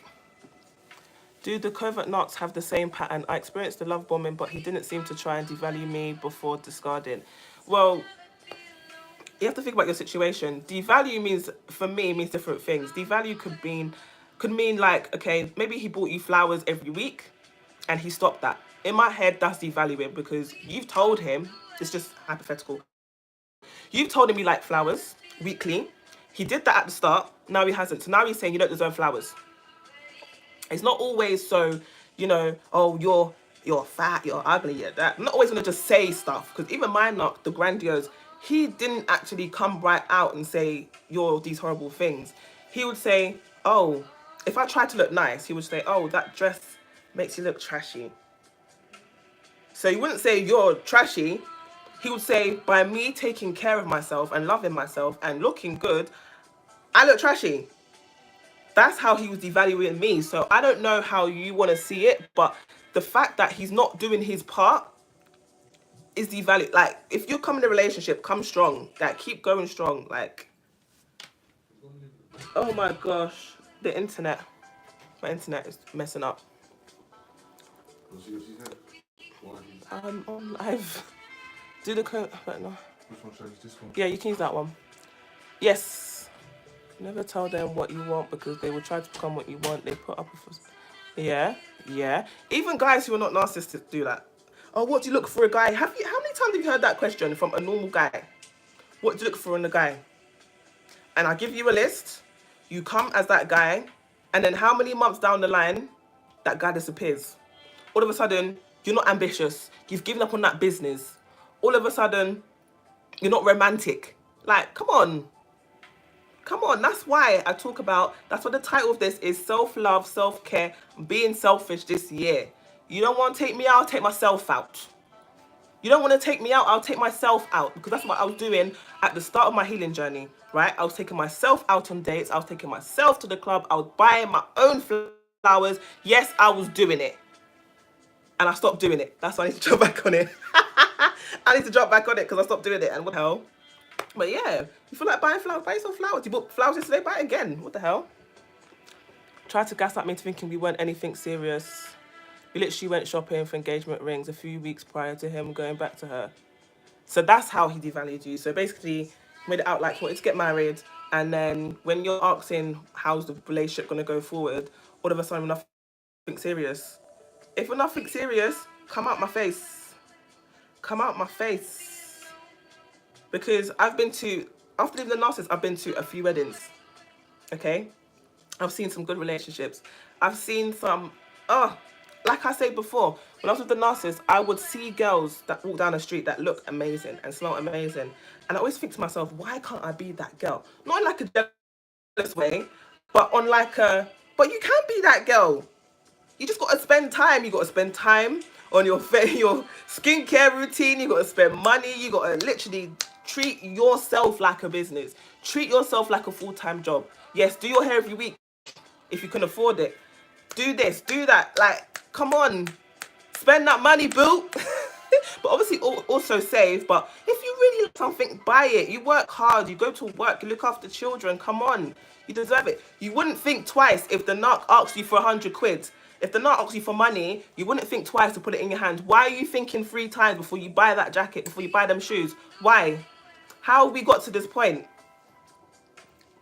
Do the covert knots have the same pattern? I experienced the love bombing, but he didn't seem to try and devalue me before discarding. Well, you have to think about your situation. Devalue means, for me, means different things. Devalue could mean like, okay, maybe he bought you flowers every week and he stopped that. In my head, that's devaluing, because you've told him, it's just hypothetical. You've told him you like flowers weekly. He did that at the start. Now he hasn't. So now he's saying you don't deserve flowers. It's not always so, oh, you're fat, you're ugly, you're that. I'm not always going to just say stuff, because even my knock, the grandiose, he didn't actually come right out and say you're these horrible things. He would say, oh, if I tried to look nice, he would say, oh, that dress makes you look trashy. So he wouldn't say you're trashy. He would say, by me taking care of myself and loving myself and looking good, I look trashy. That's how he was devaluing me. So I don't know how you want to see it, but the fact that he's not doing his part is devalued. Like, if you come in a relationship, come strong. Like, keep going strong. Like, oh my gosh, the internet. My internet is messing up. On live. Do the code. I don't know. Which one should I use? This one? Yeah, you can use that one. Yes. Never tell them what you want, because they will try to become what you want. They put up with... Yeah. Even guys who are not narcissists do that. Oh, what do you look for a guy? How many times have you heard that question from a normal guy? What do you look for in a guy? And I give you a list. You come as that guy, and then how many months down the line, that guy disappears. All of a sudden, you're not ambitious. You've given up on that business. All of a sudden, you're not romantic. Like, come on. That's why I talk about, that's what the title of this is, self-love, self-care, being selfish this year. You don't want to take me out, I'll take myself out. You don't want to take me out, I'll take myself out. Because that's what I was doing at the start of my healing journey, right? I was taking myself out on dates. I was taking myself to the club. I was buying my own flowers. Yes, I was doing it. And I stopped doing it. That's why I need to jump back on it. I need to jump back on it because I stopped doing it. And what the hell? But yeah, you feel like buying flowers, buy yourself flowers. You bought flowers yesterday, buy it again. What the hell? Tried to gaslight me into thinking we weren't anything serious. We literally went shopping for engagement rings a few weeks prior to him going back to her. So that's how he devalued you. So basically, made it out like he wanted to get married. And then when you're asking how's the relationship going to go forward, all of a sudden, nothing serious. If we're nothing serious, come out my face. Come out my face. Because after leaving the narcissist, I've been to a few weddings. Okay? I've seen some good relationships. I've seen some, like I said before, when I was with the narcissist, I would see girls that walk down the street that look amazing and smell amazing. And I always think to myself, why can't I be that girl? Not in like a jealous way, but on like but you can be that girl. You just got to spend time. You got to spend time on your skincare routine. You got to spend money. You got to literally Treat yourself like a business. Treat yourself like a full-time job. Yes, do your hair every week if you can afford it. Do this, do that. Like, come on. Spend that money, boo. But obviously also save. But if you really like something, buy it. You work hard. You go to work. You look after children. Come on. You deserve it. You wouldn't think twice if the narc asks you for 100 quid. If the narc asks you for money, you wouldn't think twice to put it in your hand. Why are you thinking 3 times before you buy that jacket, before you buy them shoes? Why? How have we got to this point?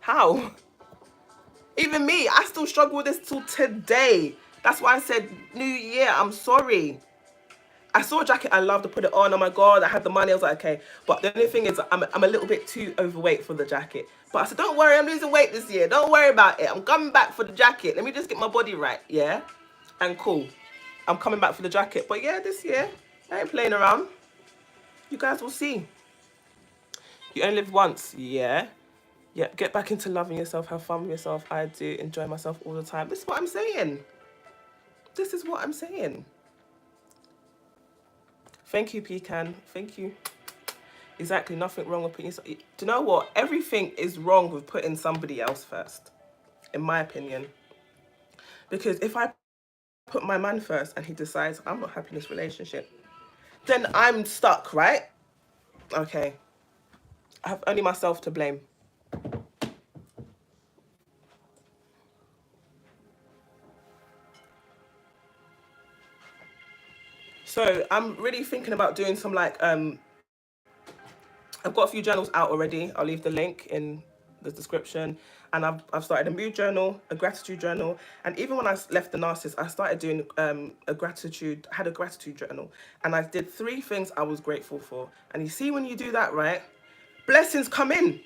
How? Even me, I still struggle with this till today. That's why I said, New Year, I'm sorry. I saw a jacket I loved to put it on. Oh my God, I had the money. I was like, okay. But the only thing is, I'm a little bit too overweight for the jacket. But I said, don't worry, I'm losing weight this year. Don't worry about it. I'm coming back for the jacket. Let me just get my body right, yeah? And cool. I'm coming back for the jacket. But yeah, this year, I ain't playing around. You guys will see. You only live once, yeah? Yeah, get back into loving yourself, have fun with yourself. I do enjoy myself all the time. This is what I'm saying. This is what I'm saying. Thank you, Pecan. Thank you. Exactly, nothing wrong with putting yourself. Do you know what? Everything is wrong with putting somebody else first, in my opinion. Because if I put my man first and he decides I'm not happy in this relationship, then I'm stuck, right? Okay. I have only myself to blame. So I'm really thinking about doing some like, I've got a few journals out already. I'll leave the link in the description. And I've started a mood journal, a gratitude journal. And even when I left the narcissist, I started doing a gratitude journal. And I did 3 things I was grateful for. And you see, when you do that, right, blessings come in.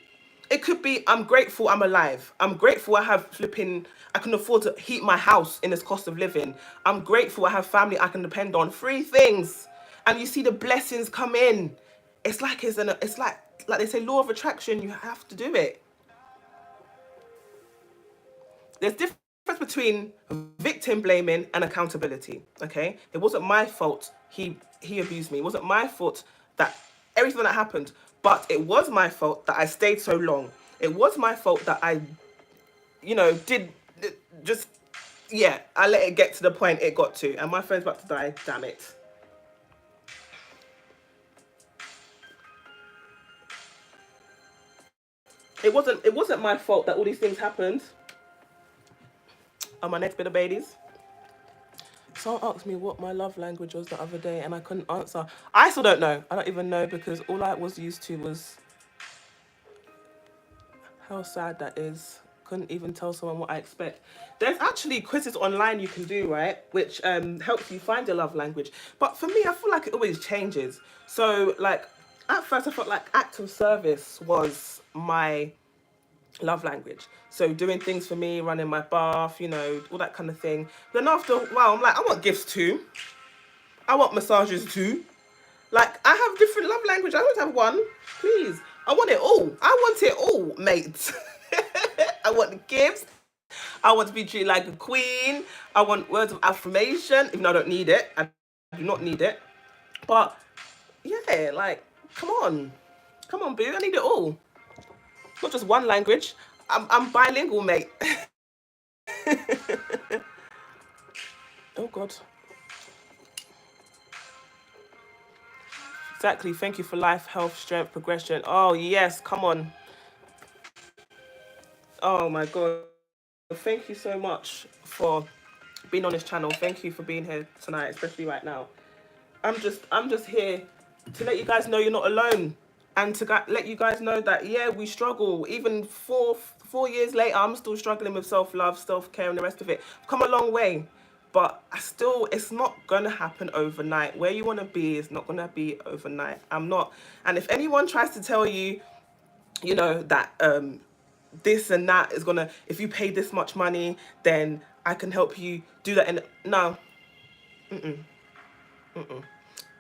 It could be, I'm grateful I'm alive. I'm grateful I can afford to heat my house in this cost of living. I'm grateful I have family I can depend on. 3 things. And you see the blessings come in. It's like they say, law of attraction, you have to do it. There's difference between victim blaming and accountability, okay? It wasn't my fault he abused me. It wasn't my fault that everything that happened, but it was my fault that I stayed so long. It was my fault that I, I let it get to the point it got to. And my friend's about to die, damn it. It wasn't my fault that all these things happened. On my next bit of babies. Someone asked me what my love language was the other day and I couldn't answer. I still don't know. I don't even know because all I was used to was how sad that is. Couldn't even tell someone what I expect. There's actually quizzes online you can do, right? Which helps you find your love language. But for me, I feel like it always changes. So like at first I felt like acts of service was my love language. So doing things for me, running my bath, all that kind of thing. Then after a while, I'm like, I want gifts too. I want massages too. Like, I have different love language. I don't have one. Please. I want it all. I want it all, mate. I want the gifts. I want to be treated like a queen. I want words of affirmation, even though I don't need it. I do not need it. But, yeah, like, come on. Come on, boo. I need it all. Not just one language. I'm bilingual, mate. Oh, God. Exactly. Thank you for life, health, strength, progression. Oh, yes. Come on. Oh, my God. Thank you so much for being on this channel. Thank you for being here tonight, especially right now. I'm just here to let you guys know you're not alone. And to let you guys know that, yeah, we struggle. Even 4 years later, I'm still struggling with self-love, self-care, and the rest of it. I've come a long way. But it's not going to happen overnight. Where you want to be is not going to be overnight. I'm not. And if anyone tries to tell you, that this and that is going to, if you pay this much money, then I can help you do that. No.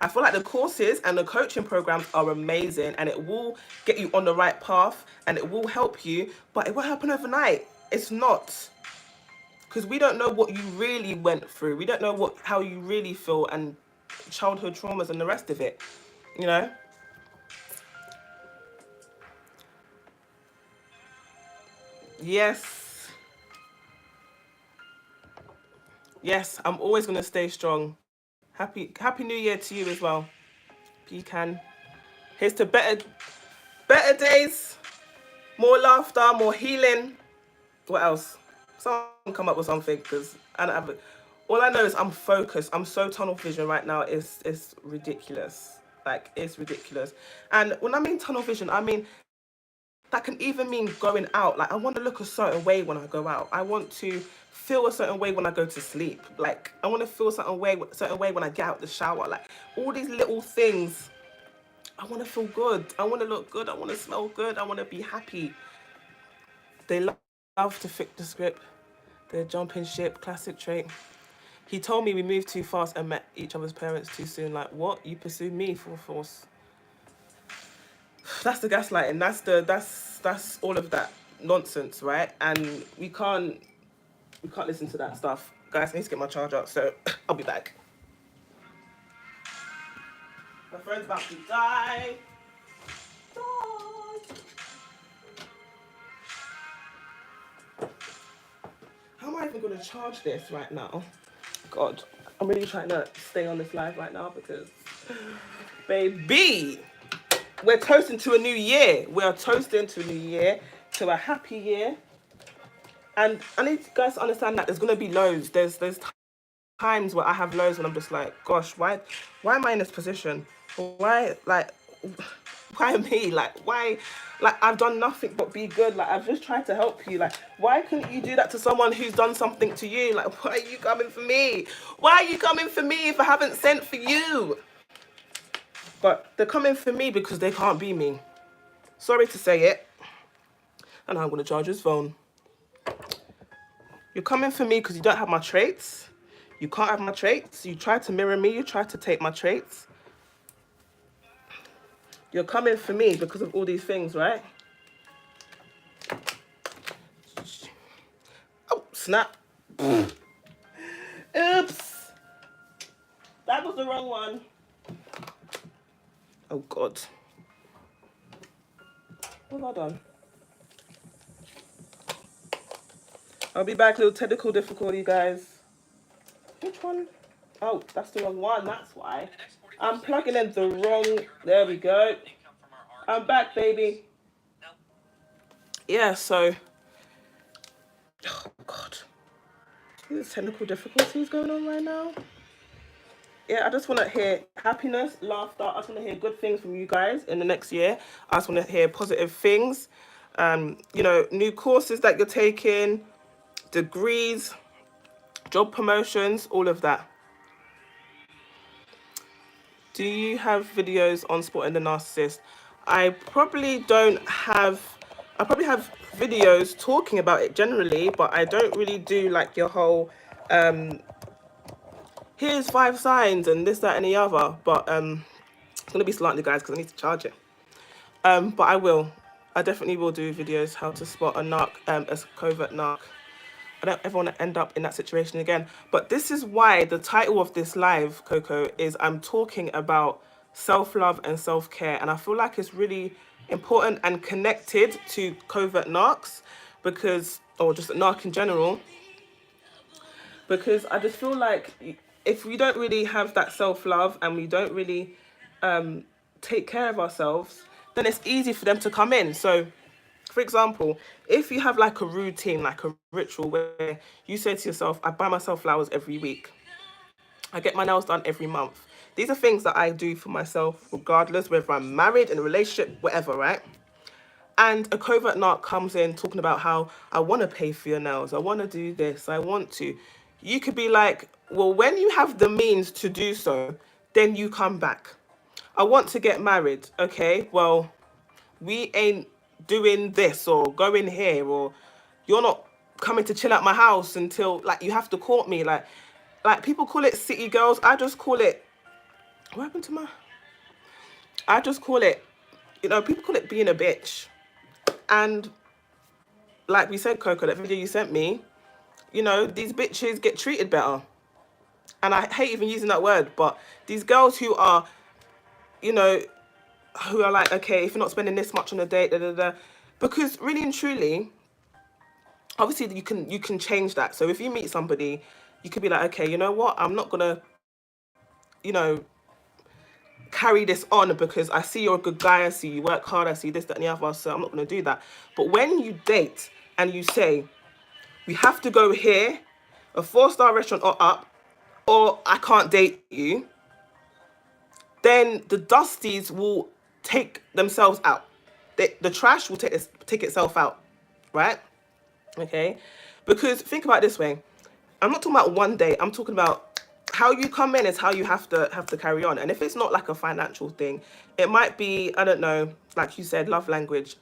I feel like the courses and the coaching programs are amazing and it will get you on the right path and it will help you, but it won't happen overnight. It's not. Because we don't know what you really went through. We don't know how you really feel and childhood traumas and the rest of it, Yes. Yes, I'm always going to stay strong. Happy New Year to you as well. Pecan. Here's to better days, more laughter, more healing. What else? Someone come up with something, because I don't have it. All I know is I'm focused. I'm so tunnel vision right now. It's ridiculous. Like, it's ridiculous. And when I mean tunnel vision, I mean that can even mean going out. Like, I want to look a certain way when I go out. I want to feel a certain way when I go to sleep. Like, I want to feel a certain way when I get out the shower. Like, all these little things. I want to feel good. I want to look good. I want to smell good. I want to be happy. They love to fix the script. They're jumping ship. Classic trait. He told me we moved too fast and met each other's parents too soon. Like, what? You pursued me full force. That's the gaslighting. That's all of that nonsense, right? And we can't listen to that stuff. Guys, I need to get my charger, so I'll be back. My friend's about to die. How am I even going to charge this right now? God, I'm really trying to stay on this live right now because, baby, we're toasting to a new year. We are toasting to a new year, to a happy year. And I need you guys to understand that there's going to be lows. There's times where I have lows and I'm just like, gosh, why am I in this position? Why me? Like, why? Like, I've done nothing but be good. Like, I've just tried to help you. Like, why couldn't you do that to someone who's done something to you? Like, why are you coming for me? Why are you coming for me if I haven't sent for you? But they're coming for me because they can't be me. Sorry to say it. And I'm going to charge his phone. You're coming for me because you don't have my traits. You can't have my traits. You try to mirror me. You try to take my traits. You're coming for me because of all these things, right? Oh, snap. Oops. That was the wrong one. Oh, God. What have I done? I'll be back. Little technical difficulty, guys. Which one? Oh, that's the wrong one. That's why. I'm plugging in the wrong... There we go. I'm back, baby. Yeah, so... Oh, God. There's technical difficulties going on right now. Yeah, I just want to hear happiness, laughter. I just want to hear good things from you guys in the next year. I just want to hear positive things. You know, new courses that you're taking, degrees, job promotions, all of that. Do you have videos on spotting the narcissist? I probably have videos talking about it generally, but I don't really do like your whole here's 5 signs and this, that, and the other. But it's gonna be slightly, guys, because I need to charge it. But I definitely will do videos how to spot a narc, a covert narc. I don't ever want to end up in that situation again. But this is why the title of this live, Coco, is I'm talking about self-love and self-care. And I feel like it's really important and connected to covert narcs because, or just narc in general, because I just feel like if we don't really have that self-love and we don't really take care of ourselves, then it's easy for them to come in. So, for example, if you have like a routine, like a ritual where you say to yourself, I buy myself flowers every week. I get my nails done every month. These are things that I do for myself, regardless whether I'm married, in a relationship, whatever, right? And a covert narc comes in talking about how I want to pay for your nails. I want to do this. I want to. You could be like, well, when you have the means to do so, then you come back. I want to get married. Okay, well, we ain't doing this or going here, or you're not coming to chill at my house until, like, you have to court me. Like people call it city girls. I just call it, what happened to my, I just call it, you know, people call it being a bitch. And like we said, Coco, that video you sent me, you know, these bitches get treated better. And I hate even using that word, but these girls who are, you know, who are like, okay, if you're not spending this much on a date, da, da, da. Because really and truly, obviously you can change that. So if you meet somebody, you could be like, okay, you know what, I'm not gonna, you know, carry this on because I see you're a good guy, I see you work hard, I see this, that, and the other, so I'm not gonna do that. But when you date and you say, we have to go here, a 4-star restaurant or up, or I can't date you, then the dusties will take themselves out. The trash will take itself out, right? Okay, because think about it this way. I'm not talking about one day. I'm talking about how you come in is how you have to carry on. And if it's not like a financial thing, it might be, I don't know, like you said, love language,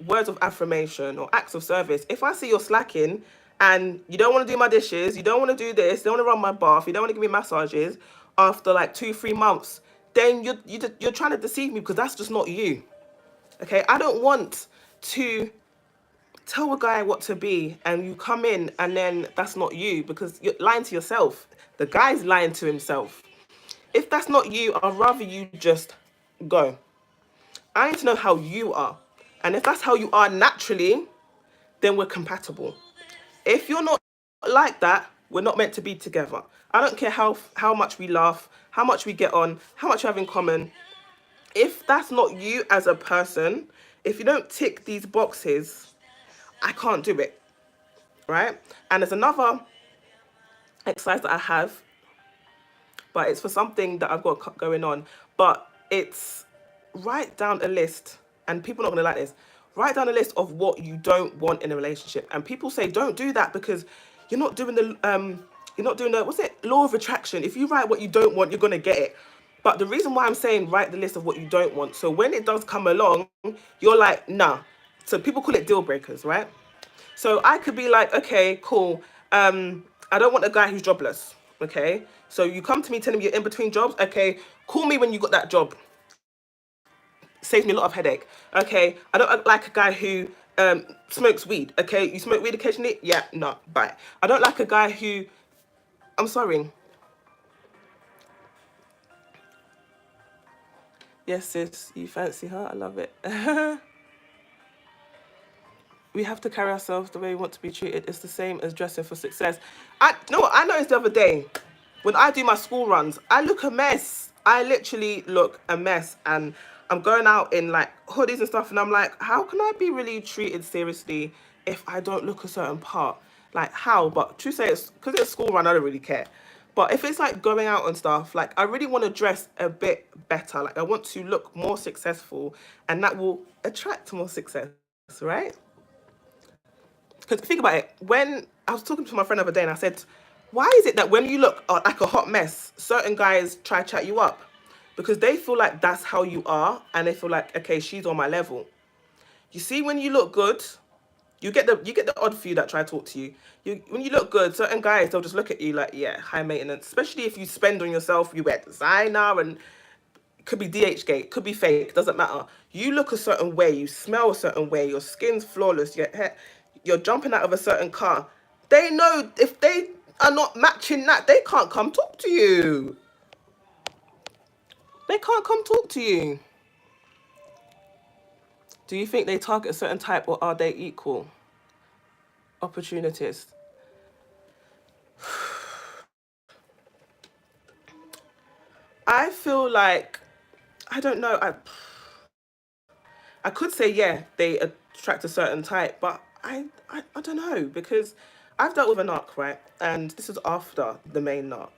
words of affirmation or acts of service. If I see you're slacking and you don't want to do my dishes, you don't want to do this, you don't want to run my bath, you don't want to give me massages after like 2-3 months, then you're trying to deceive me, because that's just not you. Okay, I don't want to tell a guy what to be and you come in and then that's not you, because you're lying to yourself. The guy's lying to himself. If that's not you, I'd rather you just go. I need to know how you are. And if that's how you are naturally, then we're compatible. If you're not like that, we're not meant to be together. I don't care how much we laugh, how much we get on, how much we have in common. If that's not you as a person, if you don't tick these boxes, I can't do it, right? And there's another exercise that I have, but it's for something that I've got going on. But it's write down a list, and people are not going to like this. Write down a list of what you don't want in a relationship. And people say, don't do that because you're not doing the what's it, law of attraction. If you write what you don't want, you're going to get it. But the reason why I'm saying write the list of what you don't want, so when it does come along, you're like, nah. So people call it deal breakers, right? So I could be like, okay, cool. I don't want a guy who's jobless. Okay. So you come to me telling me you're in between jobs. Okay. Call me when you got that job. Saves me a lot of headache. Okay. I don't like a guy who smokes weed. Okay. You smoke weed occasionally? Yeah. No. Bye. I don't like a guy who. I'm sorry. Yes, sis. You fancy her? I love it. We have to carry ourselves the way we want to be treated. It's the same as dressing for success. You know what? I noticed the other day, when I do my school runs, I look a mess. I literally look a mess. And I'm going out in like hoodies and stuff. And I'm like, how can I be really treated seriously if I don't look a certain part? Like how? But true say, it's because it's school run, I don't really care. But if it's like going out and stuff, like I really want to dress a bit better. Like I want to look more successful, and that will attract more success, right? Because think about it, when I was talking to my friend the other day and I said, why is it that when you look like a hot mess, certain guys try to chat you up? Because they feel like that's how you are, and they feel like, okay, she's on my level. You see, when you look good, you get the odd few that try to talk to you. When you look good, certain guys, they'll just look at you like, yeah, high maintenance. Especially if you spend on yourself, you wear designer, and it could be DHgate, could be fake, doesn't matter. You look a certain way, you smell a certain way, your skin's flawless, your hair, you're jumping out of a certain car. They know if they are not matching that, they can't come talk to you. They can't come talk to you. Do you think they target a certain type, or are they equal opportunities? I feel like, I don't know, I could say, yeah, they attract a certain type, but I don't know, because I've dealt with a narc, right? And this is after the main narc.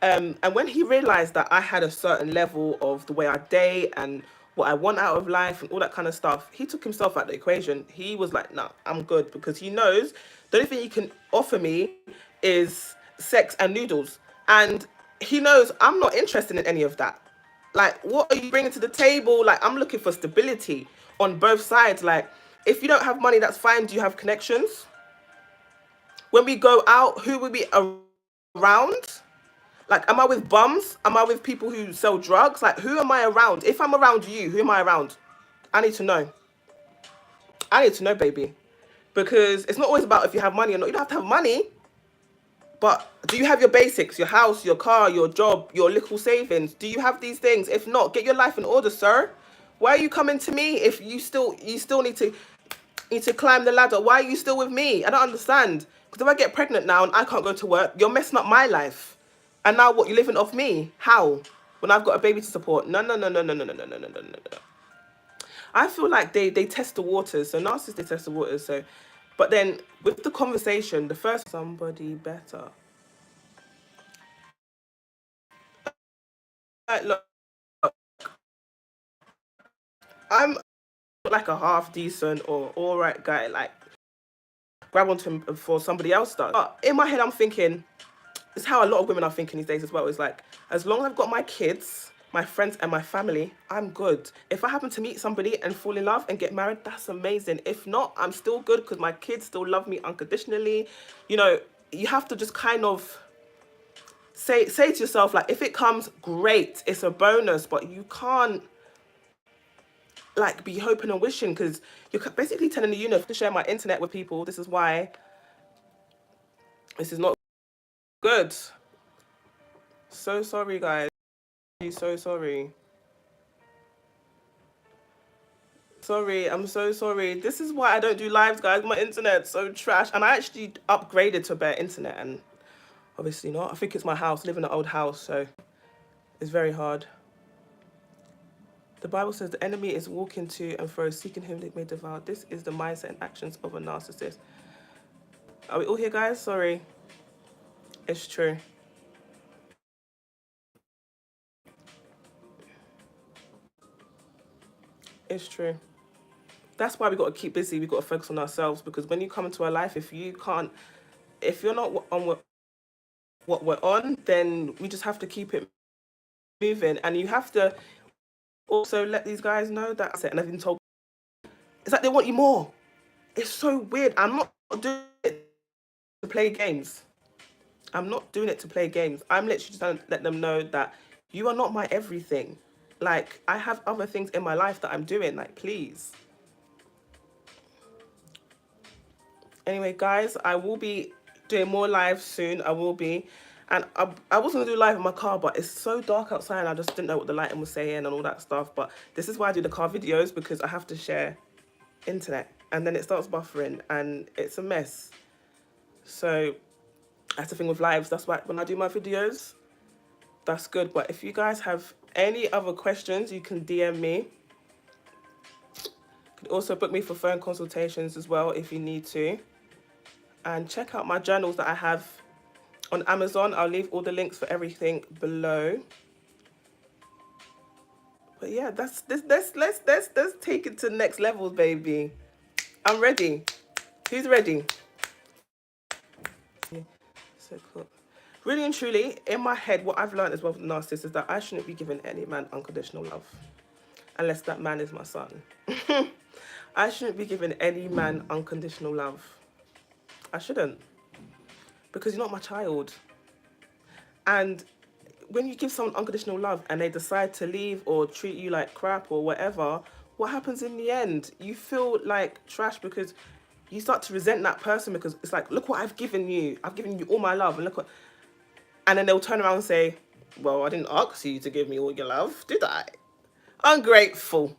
And when he realized that I had a certain level of the way I date and what I want out of life and all that kind of stuff, he took himself out of the equation. He was like, nah, I'm good, because he knows the only thing he can offer me is sex and noodles. And he knows I'm not interested in any of that. Like, what are you bringing to the table? Like, I'm looking for stability on both sides. Like, if you don't have money, that's fine. Do you have connections? When we go out, who will be around? Like, am I with bums? Am I with people who sell drugs? Like, who am I around? If I'm around you, who am I around? I need to know. I need to know, baby. Because it's not always about if you have money or not. You don't have to have money. But do you have your basics? Your house, your car, your job, your little savings? Do you have these things? If not, get your life in order, sir. Why are you coming to me if you still need to? You need to climb the ladder. Why are you still with me? I don't understand. Because if I get pregnant now and I can't go to work, you're messing up my life. And now what? You're living off me? How? When I've got a baby to support? No, no, no, no, no, no, no, no, no, no, no, no. I feel like they test the waters. So narcissists, they test the waters. So, but then with the conversation, the first somebody better. Look, I'm like a half decent or all right guy. Like grab onto him before somebody else does. But in my head, I'm thinking, it's how a lot of women are thinking these days as well. It's like, as long as I've got my kids, my friends, and my family, I'm good. If I happen to meet somebody and fall in love and get married, that's amazing. If not, I'm still good because my kids still love me unconditionally. You know, you have to just kind of say to yourself, like, if it comes, great, it's a bonus, but you can't like be hoping and wishing, because you're basically telling the universe to share my internet with people. This is why this is not good. So sorry, guys. So sorry. Sorry, I'm so sorry. This is why I don't do lives, guys. My internet's so trash. And I actually upgraded to a better internet, and obviously not. I think it's my house. I live in an old house, so it's very hard. The Bible says the enemy is walking to and fro, seeking whom they may devour. This is the mindset and actions of a narcissist. Are we all here, guys? Sorry. It's true. It's true. That's why we got to keep busy. We got to focus on ourselves, because when you come into our life, if you're not on what we're on, then we just have to keep it moving. And you have to also let these guys know that, and I've been told, it's like they want you more. It's so weird. I'm not doing it to play games. I'm not doing it to play games. I'm literally just trying to let them know that you are not my everything. Like, I have other things in my life that I'm doing. Like, please. Anyway, guys, I will be doing more lives soon. I will be. And I was going to do live in my car, but it's so dark outside and I just didn't know what the lighting was saying and all that stuff. But this is why I do the car videos, because I have to share internet. And then it starts buffering and it's a mess. So that's the thing with lives. That's why when I do my videos, that's good. But if you guys have any other questions, you can DM me. You can also book me for phone consultations as well if you need to. And check out my journals that I have on Amazon. I'll leave all the links for everything below. But yeah, let's take it to the next levels, baby. I'm ready. Who's ready? Yeah, so cool. Really and truly, in my head, what I've learned as well from narcissists is that I shouldn't be giving any man unconditional love, unless that man is my son. I shouldn't be giving any man unconditional love. I shouldn't, because you're not my child. And when you give someone unconditional love and they decide to leave or treat you like crap or whatever, what happens in the end? You feel like trash, because you start to resent that person, because it's like, look what I've given you. I've given you all my love, and look what... And then they'll turn around and say, well, I didn't ask you to give me all your love, did I? Ungrateful.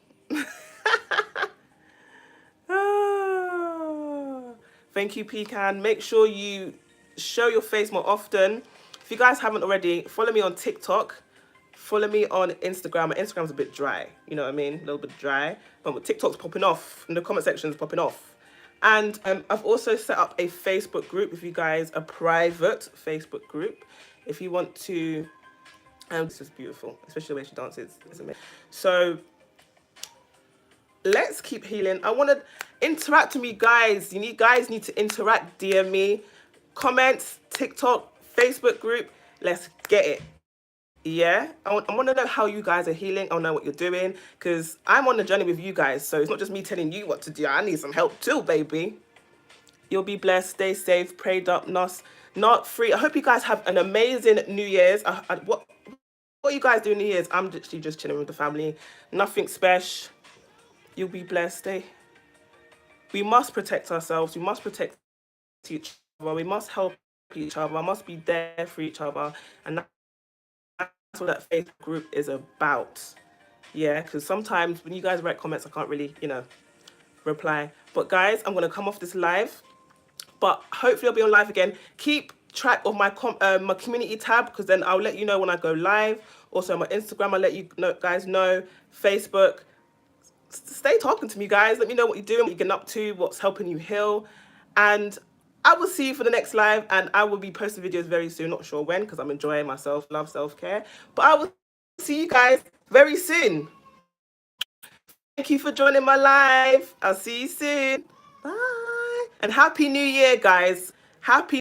Thank you, Pecan. Make sure you show your face more often. If you guys haven't already, follow me on TikTok. Follow me on Instagram. My Instagram's a bit dry, you know what I mean? A little bit dry. But TikTok's popping off, and the comment section's popping off. And I've also set up a Facebook group, if you guys, a private Facebook group. If you want to, this is beautiful, especially the way she dances. It's amazing. So let's keep healing. I want to interact with me, guys. Guys need to interact. DM me, comments, TikTok, Facebook group. Let's get it. Yeah, I want to know how you guys are healing. I want to know what you're doing, because I'm on the journey with you guys. So it's not just me telling you what to do. I need some help too, baby. You'll be blessed. Stay safe. Prayed up. Not free. I hope you guys have an amazing New Year's. What you guys do in New Year's? I'm literally just chilling with the family. Nothing special. You'll be blessed. We must protect ourselves. We must protect each other. We must help each other. I must be there for each other. And that's what that Facebook group is about. Yeah, because sometimes when you guys write comments, I can't really, reply. But guys, I'm going to come off this live, but hopefully I'll be on live again. Keep track of my my community tab, because then I'll let you know when I go live. Also my Instagram, I'll let you guys know. Facebook, stay talking to me, guys. Let me know what you're doing, what you're getting up to, what's helping you heal. And I will see you for the next live, and I will be posting videos very soon. Not sure when, because I'm enjoying myself, love self-care. But I will see you guys very soon. Thank you for joining my live. I'll see you soon. Bye. And Happy New Year, guys. Happy